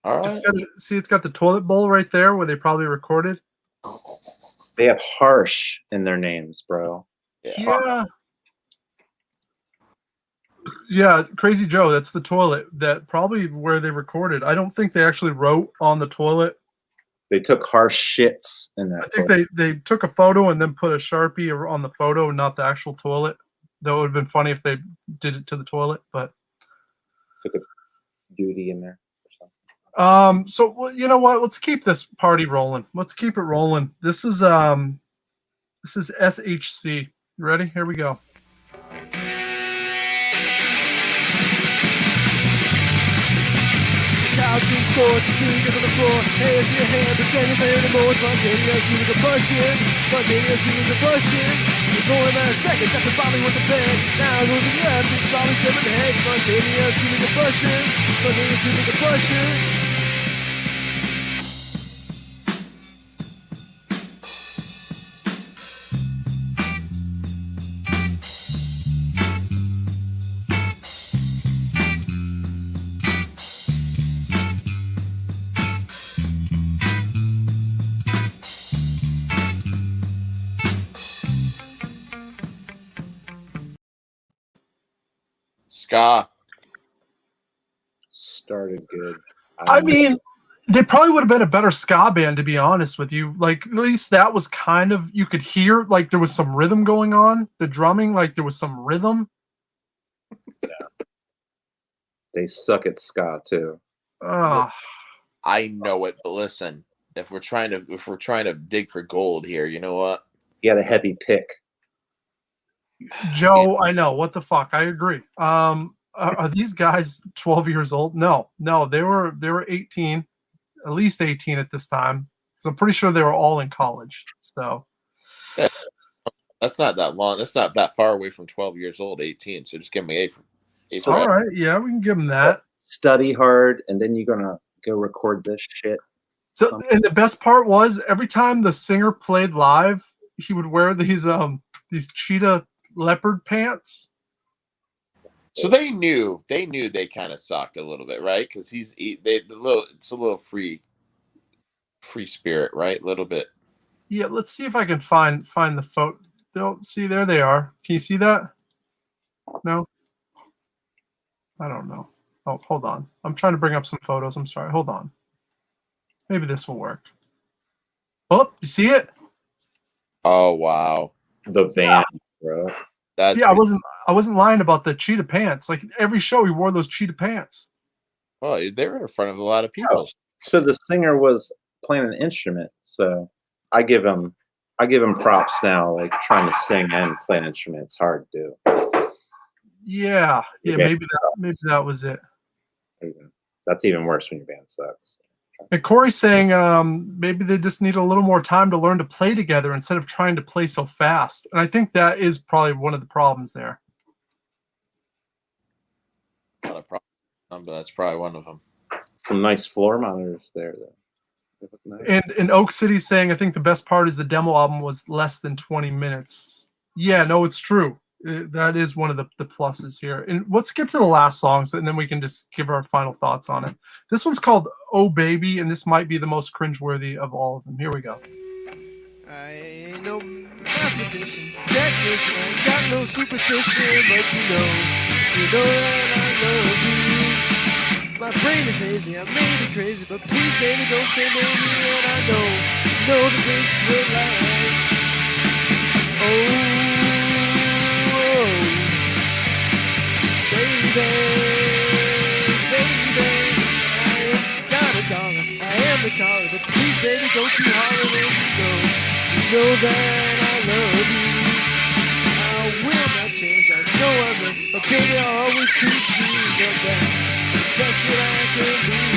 all right. It's got the toilet bowl right there where they probably recorded. They have harsh in their names, bro. Yeah, Crazy Joe, that's the toilet. That probably where they recorded. I don't think they actually wrote on the toilet. They took harsh shits in that. I think they took a photo and then put a Sharpie on the photo, not the actual toilet. That would have been funny if they did it to the toilet, but took a duty in there or something. So well, you know what? Let's keep this party rolling. Let's keep it rolling. This is S.H.C. You ready? Here we go. Couches, scores, speakers on the floor. Hey, I see your hand, pretend it's not anymore. Spontaneous human combustion. Spontaneous human combustion. It's only a matter of seconds after Bobby went to bed. Now moving left, it's probably 7 heads. Spontaneous human combustion. Spontaneous human combustion. Ska started good. I mean, they probably would have been a better ska band, to be honest with you. Like, at least that was kind of, you could hear, like, there was some rhythm going on. The drumming, like, there was some rhythm. Yeah. They suck at ska, too. I know it, but listen, if we're trying to dig for gold here, you know what? He had a heavy pick. Joe, I know. What the fuck? I agree. Are these guys 12 years old? No, they were 18, at least 18 at this time. So I'm pretty sure they were all in college. So that's not that long. That's not that far away from 12 years old, 18. So just give me A for all right. Yeah, we can give them that. Study hard, and then you're gonna go record this shit. So, and the best part was every time the singer played live, he would wear these cheetah leopard pants. So they knew they kind of sucked a little bit, right? Because it's a little free spirit, right? A little bit. Yeah, let's see if I can find the photo. Don't see, there they are. Can you see that? No, I don't know. Oh, hold on. I'm trying to bring up some photos. I'm sorry. Hold on. Maybe this will work. Oh, you see it? Oh wow, the van, bro. See, I wasn't lying about the cheetah pants. Like every show, he wore those cheetah pants. Oh, they were in front of a lot of people. Oh, so the singer was playing an instrument. So I give him props now. Like trying to sing and play an instrument, it's hard to do. Yeah. Maybe that was it. That's even worse when your band sucks. And Corey's saying maybe they just need a little more time to learn to play together instead of trying to play so fast. And I think that is probably one of the problems there. Not a problem, but that's probably one of them. Some nice floor monitors there, though. Nice. And Oak City's saying, I think the best part is the demo album was less than 20 minutes. Yeah, no, it's true. That is one of the pluses here. And let's get to the last song, and then we can just give our final thoughts on it. This one's called Oh Baby, and this might be the most cringeworthy of all of them. Here we go. I ain't no mathematician, technician, I ain't got no superstition, but you know that I love you. My brain is hazy, I may be crazy, but please, baby, don't say maybe, and I know that this will last. Oh, collar, but please, baby, don't you holler when you go. You know that I love you. I will not change, I know I will, but baby, I'll always treat you the best, best that I can be.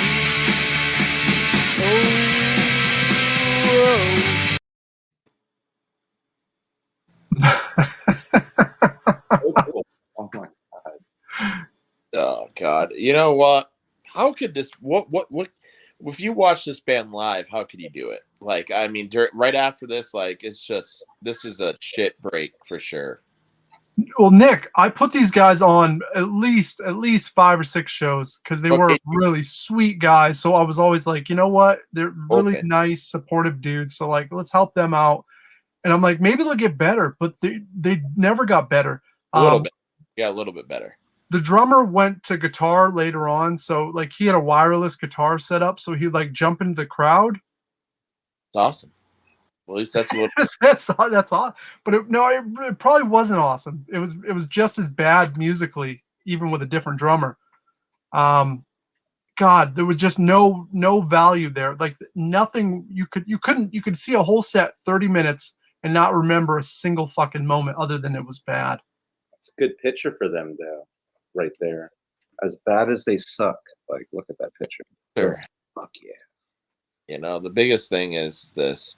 So cool. Oh my god. Oh God! You know what? How could this? What? If you watch this band live, how could you do it? Like, I mean, right after this, like, it's just this is a shit break for sure. Well, Nick, I put these guys on at least 5 or 6 shows because they were Okay. really sweet guys. So I was always like, you know what? They're really Open. nice, supportive dudes. So like, let's help them out. And I'm like, maybe they'll get better, but they never got better. A little bit, yeah, a little bit better. The drummer went to guitar later on, so like he had a wireless guitar set up, so he'd like jump into the crowd. It's awesome. Well, at least that's a little. that's awesome. But it probably wasn't awesome. It was just as bad musically, even with a different drummer. God, there was just no value there. Like nothing. You could see a whole set 30 minutes and not remember a single fucking moment other than it was bad. It's a good picture for them, though, right there. As bad as they suck, like, look at that picture. Sure. Fuck yeah. You know, the biggest thing is this.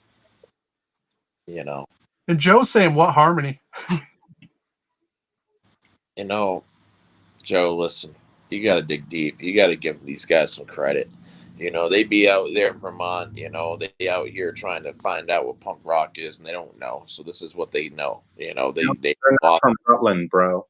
You know. And Joe's saying, "What harmony?" You know, Joe, listen. You got to dig deep. You got to give these guys some credit. You know, they be out there in Vermont, you know, they be out here trying to find out what punk rock is, and they don't know. So this is what they know. You know, they're not from Rutland, bro.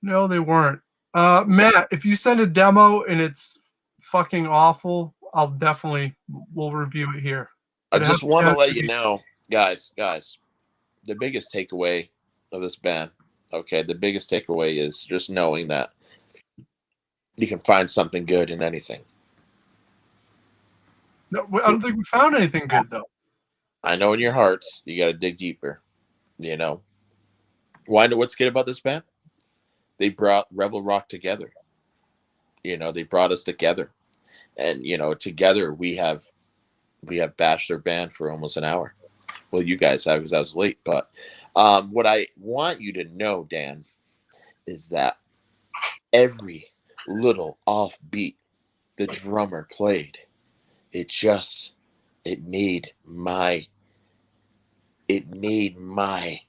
No, they weren't. Matt, if you send a demo and it's fucking awful, we'll review it here. I just want to let you know, guys, the biggest takeaway of this band, okay, the biggest takeaway is just knowing that you can find something good in anything. No, I don't think we found anything good, though. I know in your hearts, you got to dig deeper, you know. What's good about this band? They brought Rebel Rock together. You know, they brought us together. And, you know, together we have bashed their band for almost an hour. Well, you guys have because I was late. But what I want you to know, Dan, is that every little offbeat the drummer played, it made my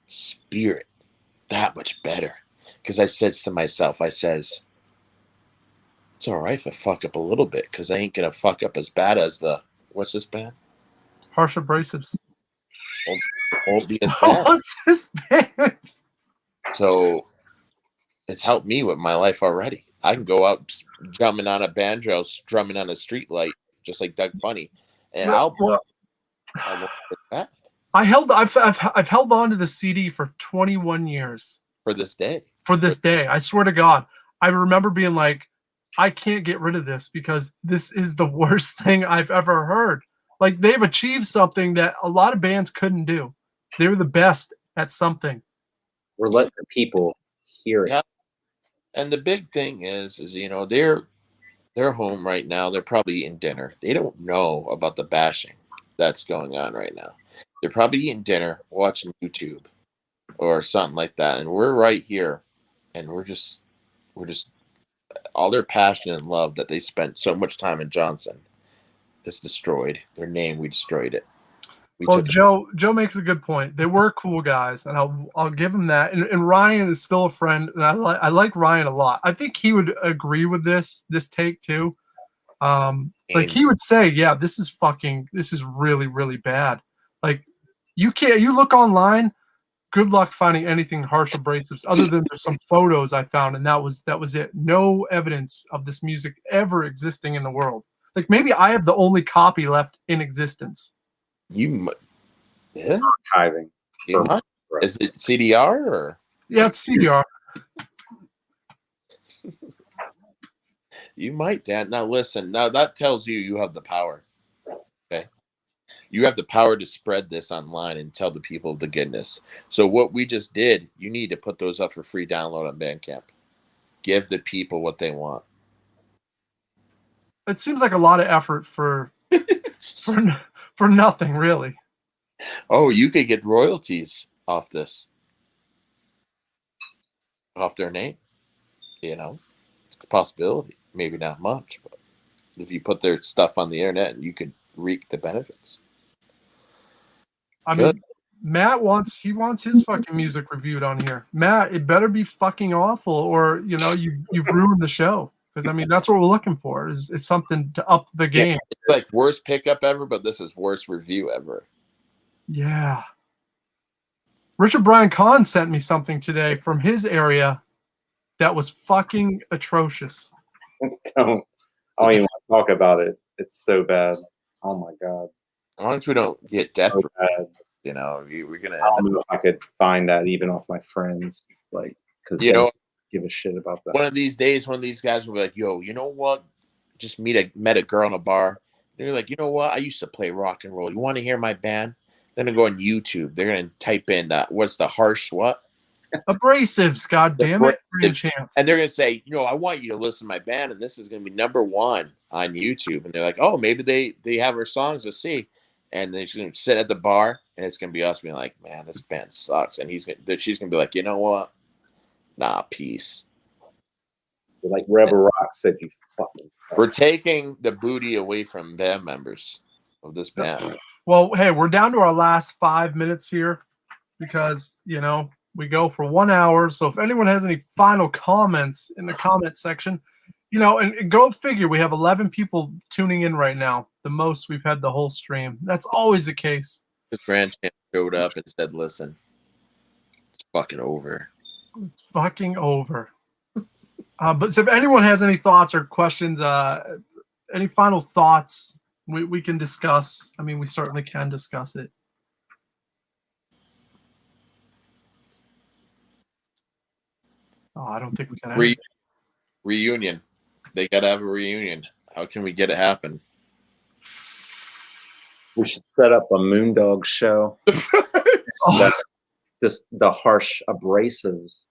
spirit that much better. Because I said to myself, it's all right if I fuck up a little bit, because I ain't gonna fuck up as bad as what's this band? Harsh Abrasives. Won't be as bad. What's this band? So it's helped me with my life already. I can go out drumming on a banjo, strumming on a street light, just like Doug Funny, and I won't get bad. I've held on to the CD for 21 years. For this day. I swear to God, I remember being like, I can't get rid of this because this is the worst thing I've ever heard. Like, they've achieved something that a lot of bands couldn't do. They were the best at something. We're letting the people hear it. Yeah. And the big thing is you know, they're home right now. They're probably eating dinner. They don't know about the bashing that's going on right now. They're probably eating dinner, watching YouTube or something like that. And we're right here, and we're just all their passion and love that they spent so much time in Johnson is destroyed. Their name, we destroyed it. Joe makes a good point. They were cool guys, and I'll give him that. And Ryan is still a friend, and I like Ryan a lot. I think he would agree with this take too. Like he would say, yeah, this is really, really bad. Like you look online, good luck finding anything Harsh Abrasives other than there's some photos I found, and that was it. No evidence of this music ever existing in the world. Like maybe I have the only copy left in existence. Yeah. Archiving. Is it CDR or? Yeah, it's CDR. You might, Dan. Now listen. Now that tells you have the power. Okay, you have the power to spread this online and tell the people the goodness. So what we just did, you need to put those up for free download on Bandcamp. Give the people what they want. It seems like a lot of effort for for nothing really. Oh, you could get royalties off this, off their name. You know, it's a possibility. Maybe not much, but if you put their stuff on the internet, you could reap the benefits. I Good. mean, Matt wants his fucking music reviewed on here. Matt, it better be fucking awful, or you've ruined the show. Because I mean, that's what we're looking for. Is it's something to up the game. Yeah, it's like worst pickup ever, but this is worst review ever. Yeah. Richard Brian Kahn sent me something today from his area that was fucking atrocious. I don't even want to talk about it. It's so bad. Oh my god. As long as we don't get death, So bad. you know, we're gonna. I don't know if I could find that even off my friends, like, because You know, give a shit about that. one of these days, one of these guys will be like, "Yo, you know what? Just met a girl in a bar. They're like, you know what? I used to play rock and roll. You want to hear my band?" Then they go on YouTube. They're gonna type in that. What's the harsh what? Abrasives, god damn it, Grand Champ. And they're gonna say, I want you to listen to my band, and this is gonna be #1 on YouTube. And they're like, oh, maybe they have our songs to see. And then she's gonna sit at the bar, and it's gonna be us being like, man, this band sucks. And she's gonna be like, you know what? Nah, peace. Like Rebel Rock said, you fucking suck. We're taking the booty away from band members of this band. Well, hey, we're down to our last 5 minutes here because we go for 1 hour. So if anyone has any final comments in the comment section, and go figure, we have 11 people tuning in right now, the most we've had the whole stream. That's always the case. This Grand Champ showed up and said, listen, it's fucking over. It's fucking over. But so if anyone has any thoughts or questions, any final thoughts, we can discuss. I mean, we certainly can discuss it. Oh, I don't think we can. Reunion. They got to have a reunion. How can we get it happen? We should set up a Moondog show. The harsh abrasives.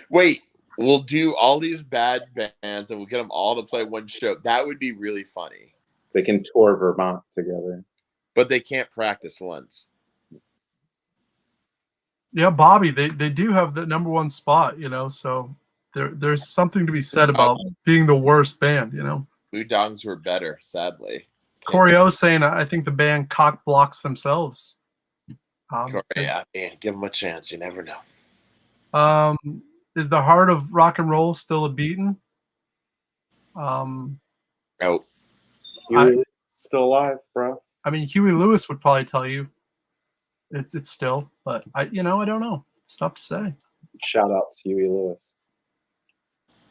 Wait, we'll do all these bad bands and we'll get them all to play one show. That would be really funny. They can tour Vermont together. But they can't practice once. Yeah, Bobby, they do have the #1 spot, so there's something to be said about being the worst band, Blue Dongs were better, sadly. Corey O saying, I think the band cock blocks themselves. Yeah, man, give them a chance. You never know. Is the heart of rock and roll still a beating? Nope. Huey's still alive, bro. I mean, Huey Lewis would probably tell you it's still, but I don't know. It's tough to say. Shout out to Huey Lewis.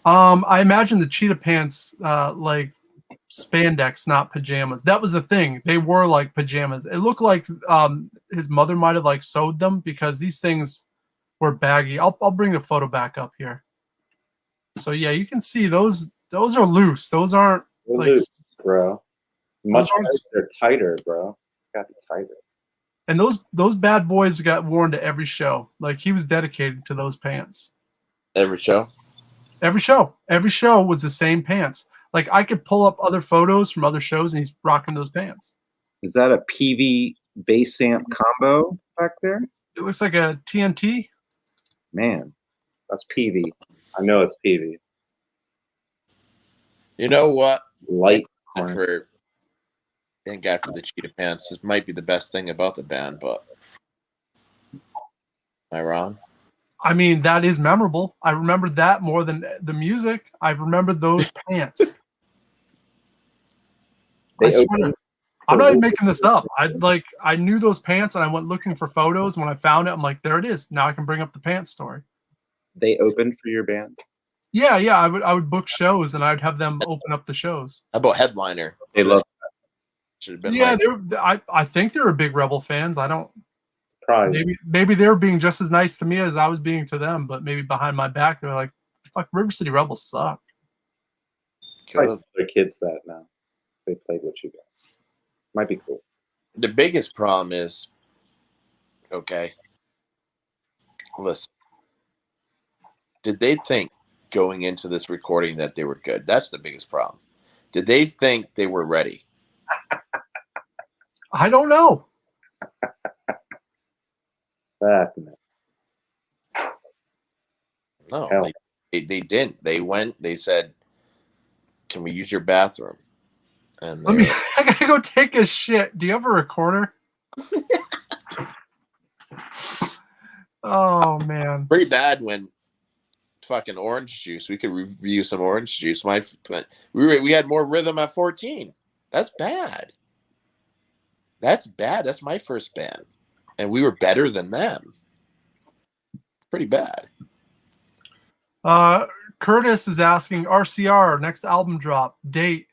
I imagine the cheetah pants, like spandex, not pajamas. That was the thing. They were like pajamas. It looked like his mother might have like sewed them because these things were baggy. I'll bring the photo back up here. So yeah, you can see those are loose. Those aren't They're like loose, bro. They're tighter, bro. Got to be tighter. And those bad boys got worn to every show. Like he was dedicated to those pants. Every show? Every show. Every show was the same pants. Like I could pull up other photos from other shows and he's rocking those pants. Is that a PV bass amp combo back there? It looks like a TNT. Man, that's PV. I know it's PV. You know what? Light. Thank God for the cheetah pants. This might be the best thing about the band, but am I wrong? I mean, that is memorable. I remember that more than the music. I remember those pants. I swear. I'm not even making this up. I knew those pants and I went looking for photos. When I found it, I'm like, there it is. Now I can bring up the pants story. They opened for your band? Yeah. I would book shows and I'd have them open up the shows. How about headliner? They love that. Should have been. Yeah, I think they were big Rebel fans. I don't. Probably. Maybe they were being just as nice to me as I was being to them, but maybe behind my back they're like, "Fuck, River City Rebels suck." Probably their kids that now. They played with you guys. Might be cool. The biggest problem is, okay, listen, did they think going into this recording that they were good? That's the biggest problem. Did they think they were ready? I don't know. Fuck no. No, Hell. they didn't. They went. They said, "Can we use your bathroom?" And Let me. I gotta go take a shit. Do you have a recorder? Oh man. pretty bad when fucking orange juice. We could review some orange juice. We had more rhythm at 14. That's bad. That's bad. That's my first band, and we were better than them. Pretty bad. Curtis is asking RCR next album drop date.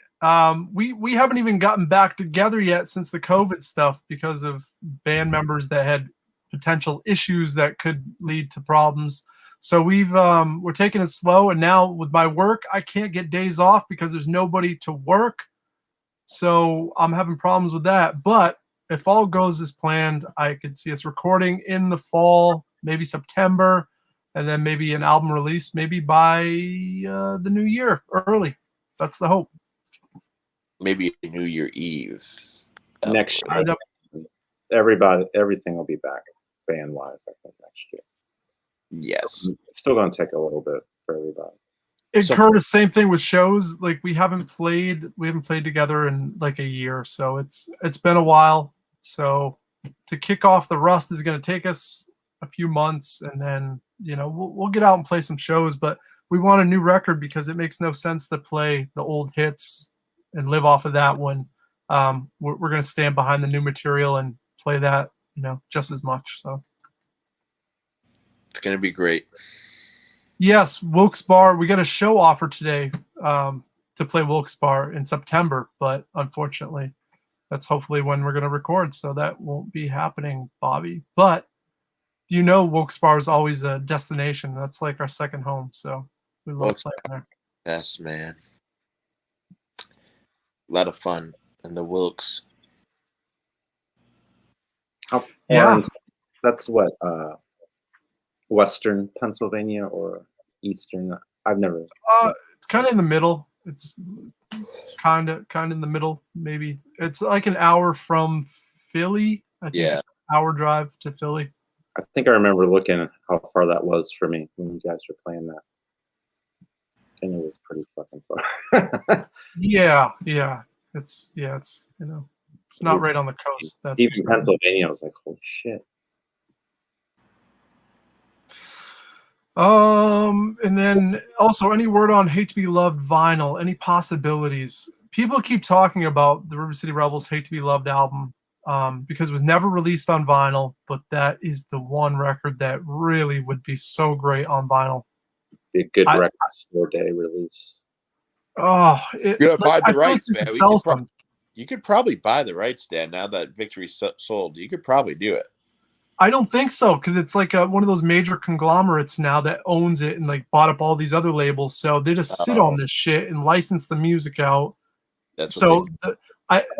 We haven't even gotten back together yet since the COVID stuff because of band members that had potential issues that could lead to problems. So we're taking it slow, and now with my work, I can't get days off because there's nobody to work. So I'm having problems with that. But if all goes as planned, I could see us recording in the fall, maybe September, and then maybe an album release, maybe by the new year, early. That's the hope. Maybe New Year Eve. Next year, everything will be back band-wise, I think, next year. Yes. It's still going to take a little bit for everybody. And Curtis, same thing with shows. Like we haven't played together in like a year, so it's been a while. So to kick off the rust is going to take us a few months, and then we'll get out and play some shows. But we want a new record because it makes no sense to play the old hits and live off of that when we're going to stand behind the new material and play that just as much. So it's going to be great. Yes, Wilkes Bar. We got a show offer today to play Wilkes Bar in September, but unfortunately, that's hopefully when we're going to record. So that won't be happening, Bobby. But Wilkes Bar is always a destination. That's like our second home. So we love playing there. Yes, man. A lot of fun in the Wilkes. Yeah, that's what Western Pennsylvania or Eastern. I've never. It's kind of in the middle. It's kind of in the middle. Maybe it's like an hour from Philly. I think it's an hour drive to Philly. I think I remember looking at how far that was for me when you guys were playing that, and it was pretty fucking far. Yeah. It's it's not right on the coast. That's even Pennsylvania. I was like, holy shit. And then also any word on Hate to Be Loved vinyl, any possibilities? People keep talking about the River City Rebels Hate to Be Loved album because it was never released on vinyl, but that is the one record that really would be so great on vinyl. Be a good record store day release. Oh, buy the rights, man. You could probably buy the rights, Dan, now that Victory's sold. You could probably do it. I don't think so, because it's like one of those major conglomerates now that owns it and like bought up all these other labels. So they just sit on this shit and license the music out. That's so.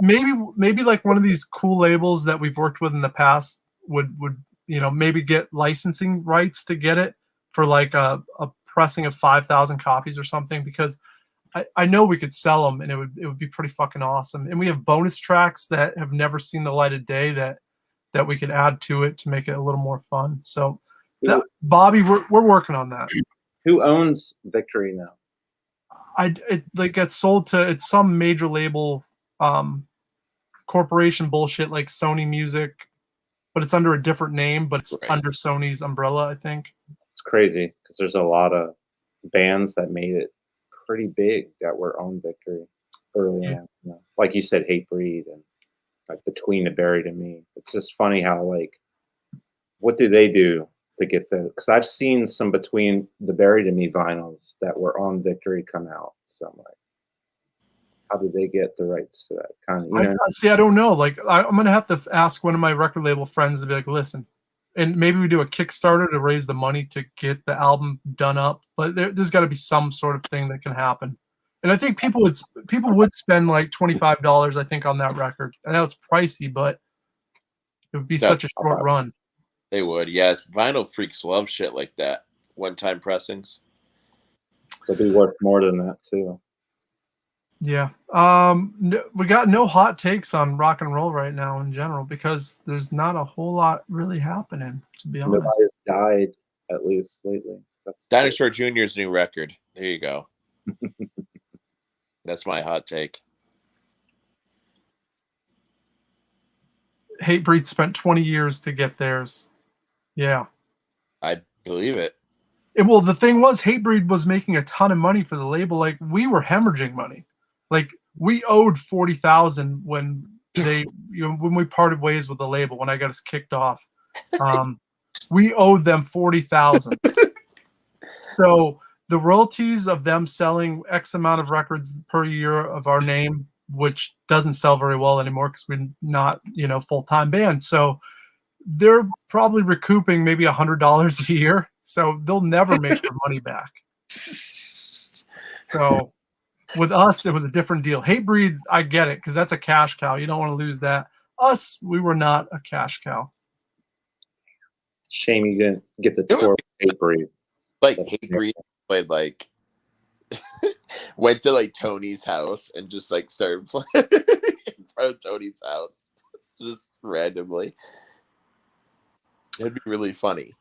Maybe like one of these cool labels that we've worked with in the past would maybe get licensing rights to get it for like a pressing of 5,000 copies or something, because I know we could sell them and it would be pretty fucking awesome. And we have bonus tracks that have never seen the light of day that we could add to it to make it a little more fun. So, Bobby, we're working on that. Who owns Victory now? It gets sold to it's some major label, corporation bullshit like Sony Music, but it's under a different name, but it's under Sony's umbrella, I think. It's crazy because there's a lot of bands that made it pretty big that were on Victory early on. Like you said, Hatebreed and like Between the Buried and Me. It's just funny how like, what do they do to get the? Because I've seen some Between the Buried and Me vinyls that were on Victory come out. So I'm like, how did they get the rights to that kind of? I don't know. Like I'm gonna have to ask one of my record label friends to be like, listen, and maybe we do a Kickstarter to raise the money to get the album done up. But there's got to be some sort of thing that can happen. And I think people would spend like $25, I think, on that record. I know it's pricey, but it would be such a short run. They would, yeah. Vinyl freaks love shit like that. One-time pressings. They'll be worth more than that too. Yeah. We got no hot takes on rock and roll right now in general because there's not a whole lot really happening, to be honest. Nobody's died, at least lately. That's Dinosaur Jr.'s new record. There you go. That's my hot take. Hatebreed spent 20 years to get theirs. Yeah. I believe it. And well, the thing was, Hatebreed was making a ton of money for the label. Like, we were hemorrhaging money. Like, we owed $40,000 when when we parted ways with the label, when I got us kicked off. We owed them $40,000. So the royalties of them selling X amount of records per year of our name, which doesn't sell very well anymore because we're not, full-time band. So they're probably recouping maybe $100 a year. So they'll never make their money back. So with us, it was a different deal. Hatebreed, I get it, because that's a cash cow. You don't want to lose that. Us, we were not a cash cow. shame you didn't get the tour with Hatebreed. Like Hatebreed played like went to like Tony's house and just like started playing in front of Tony's house just randomly. It'd be really funny.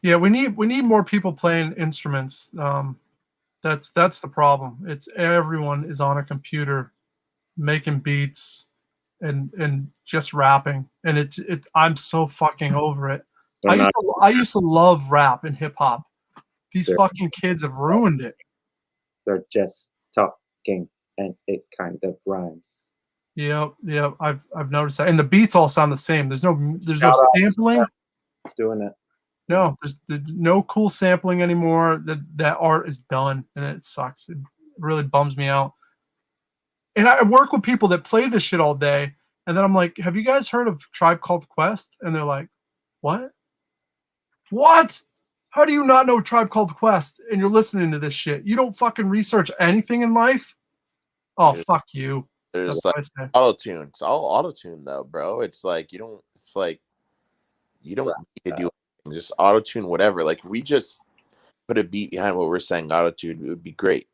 Yeah, we need more people playing instruments. That's the problem. It's everyone is on a computer making beats and just rapping, and I'm so fucking over it. I used to love rap and hip hop. These fucking kids have ruined it. They're just talking and it kind of rhymes. Yep. I've noticed that, and the beats all sound the same. There's no sampling. Doing it. No, there's no cool sampling anymore. That art is done, and it sucks. It really bums me out. And I work with people that play this shit all day, and then I'm like, "Have you guys heard of Tribe Called Quest?" And they're like, "What? What? How do you not know Tribe Called Quest? And you're listening to this shit? You don't fucking research anything in life? Oh, fuck you." There's like auto-tune. It's all auto-tune though, bro. It's like you don't need to do just auto-tune whatever. Like if we just put a beat behind what we're saying, auto-tune, it would be great.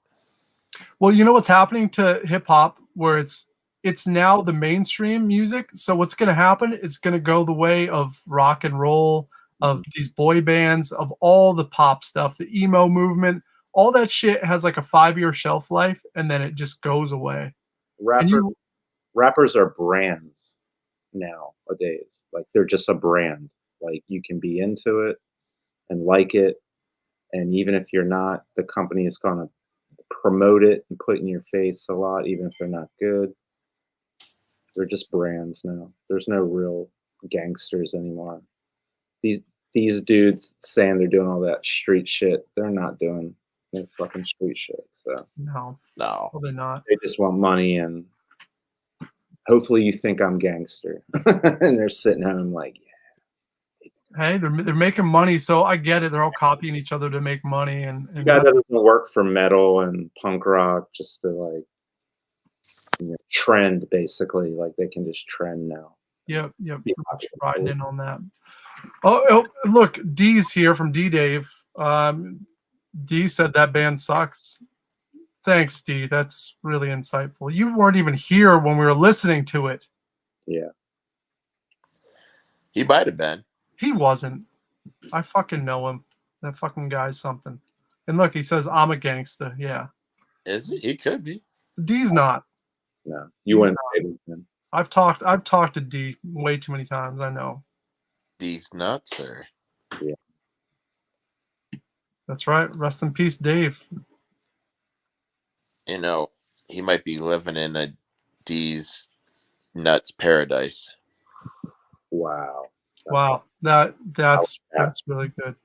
Well, you know what's happening to hip hop, where it's now the mainstream music. So what's going to happen is going to go the way of rock and roll, of these boy bands, of all the pop stuff, the emo movement. All that shit has like a 5-year shelf life, and then it just goes away. Rappers are brands nowadays. Like they're just a brand. Like you can be into it and like it, and even if you're not, the company is gonna promote it and put in your face a lot, even if they're not good. They're just brands now. There's no real gangsters anymore. These dudes saying they're doing all that street shit, they're not doing no fucking street shit. So no, probably not. They just want money, and hopefully you think I'm gangster, and they're sitting home like, yeah. Hey, they're making money, so I get it. They're all copying each other to make money, and that doesn't work for metal and punk rock, just to like trend, basically. Like they can just trend now. Yep, pretty much riding in on that. Oh, look, D's here from D Dave. D said that band sucks. Thanks, D. That's really insightful. You weren't even here when we were listening to it. Yeah. He might have been. He wasn't. I fucking know him. That fucking guy's something. And look, he says, I'm a gangster. Yeah. Is he? He could be. D's not. No. You wouldn't say him. I've talked to D way too many times. I know. D's nuts, sir. Yeah. That's right. Rest in peace, Dave. You know, he might be living in a D's nuts paradise. Wow. Wow. That's really good.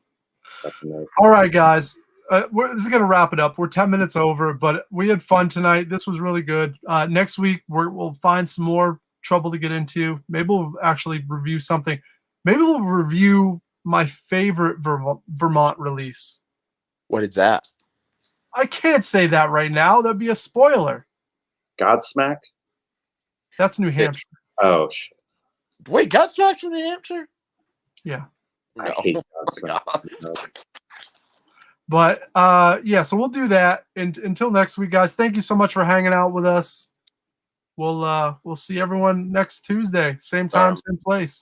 All right, guys. This is going to wrap it up. We're 10 minutes over, but we had fun tonight. This was really good. Next week, we'll find some more trouble to get into. Maybe we'll actually review something. Maybe we'll review my favorite Vermont release. What is that? I can't say that right now. That'd be a spoiler. Godsmack? That's New Hampshire. Oh, shit. Wait, Godsmack's from New Hampshire? Yeah. I hate Godsmack. But yeah, so we'll do that. And until next week, guys, thank you so much for hanging out with us. We'll see everyone next Tuesday, same time, same place.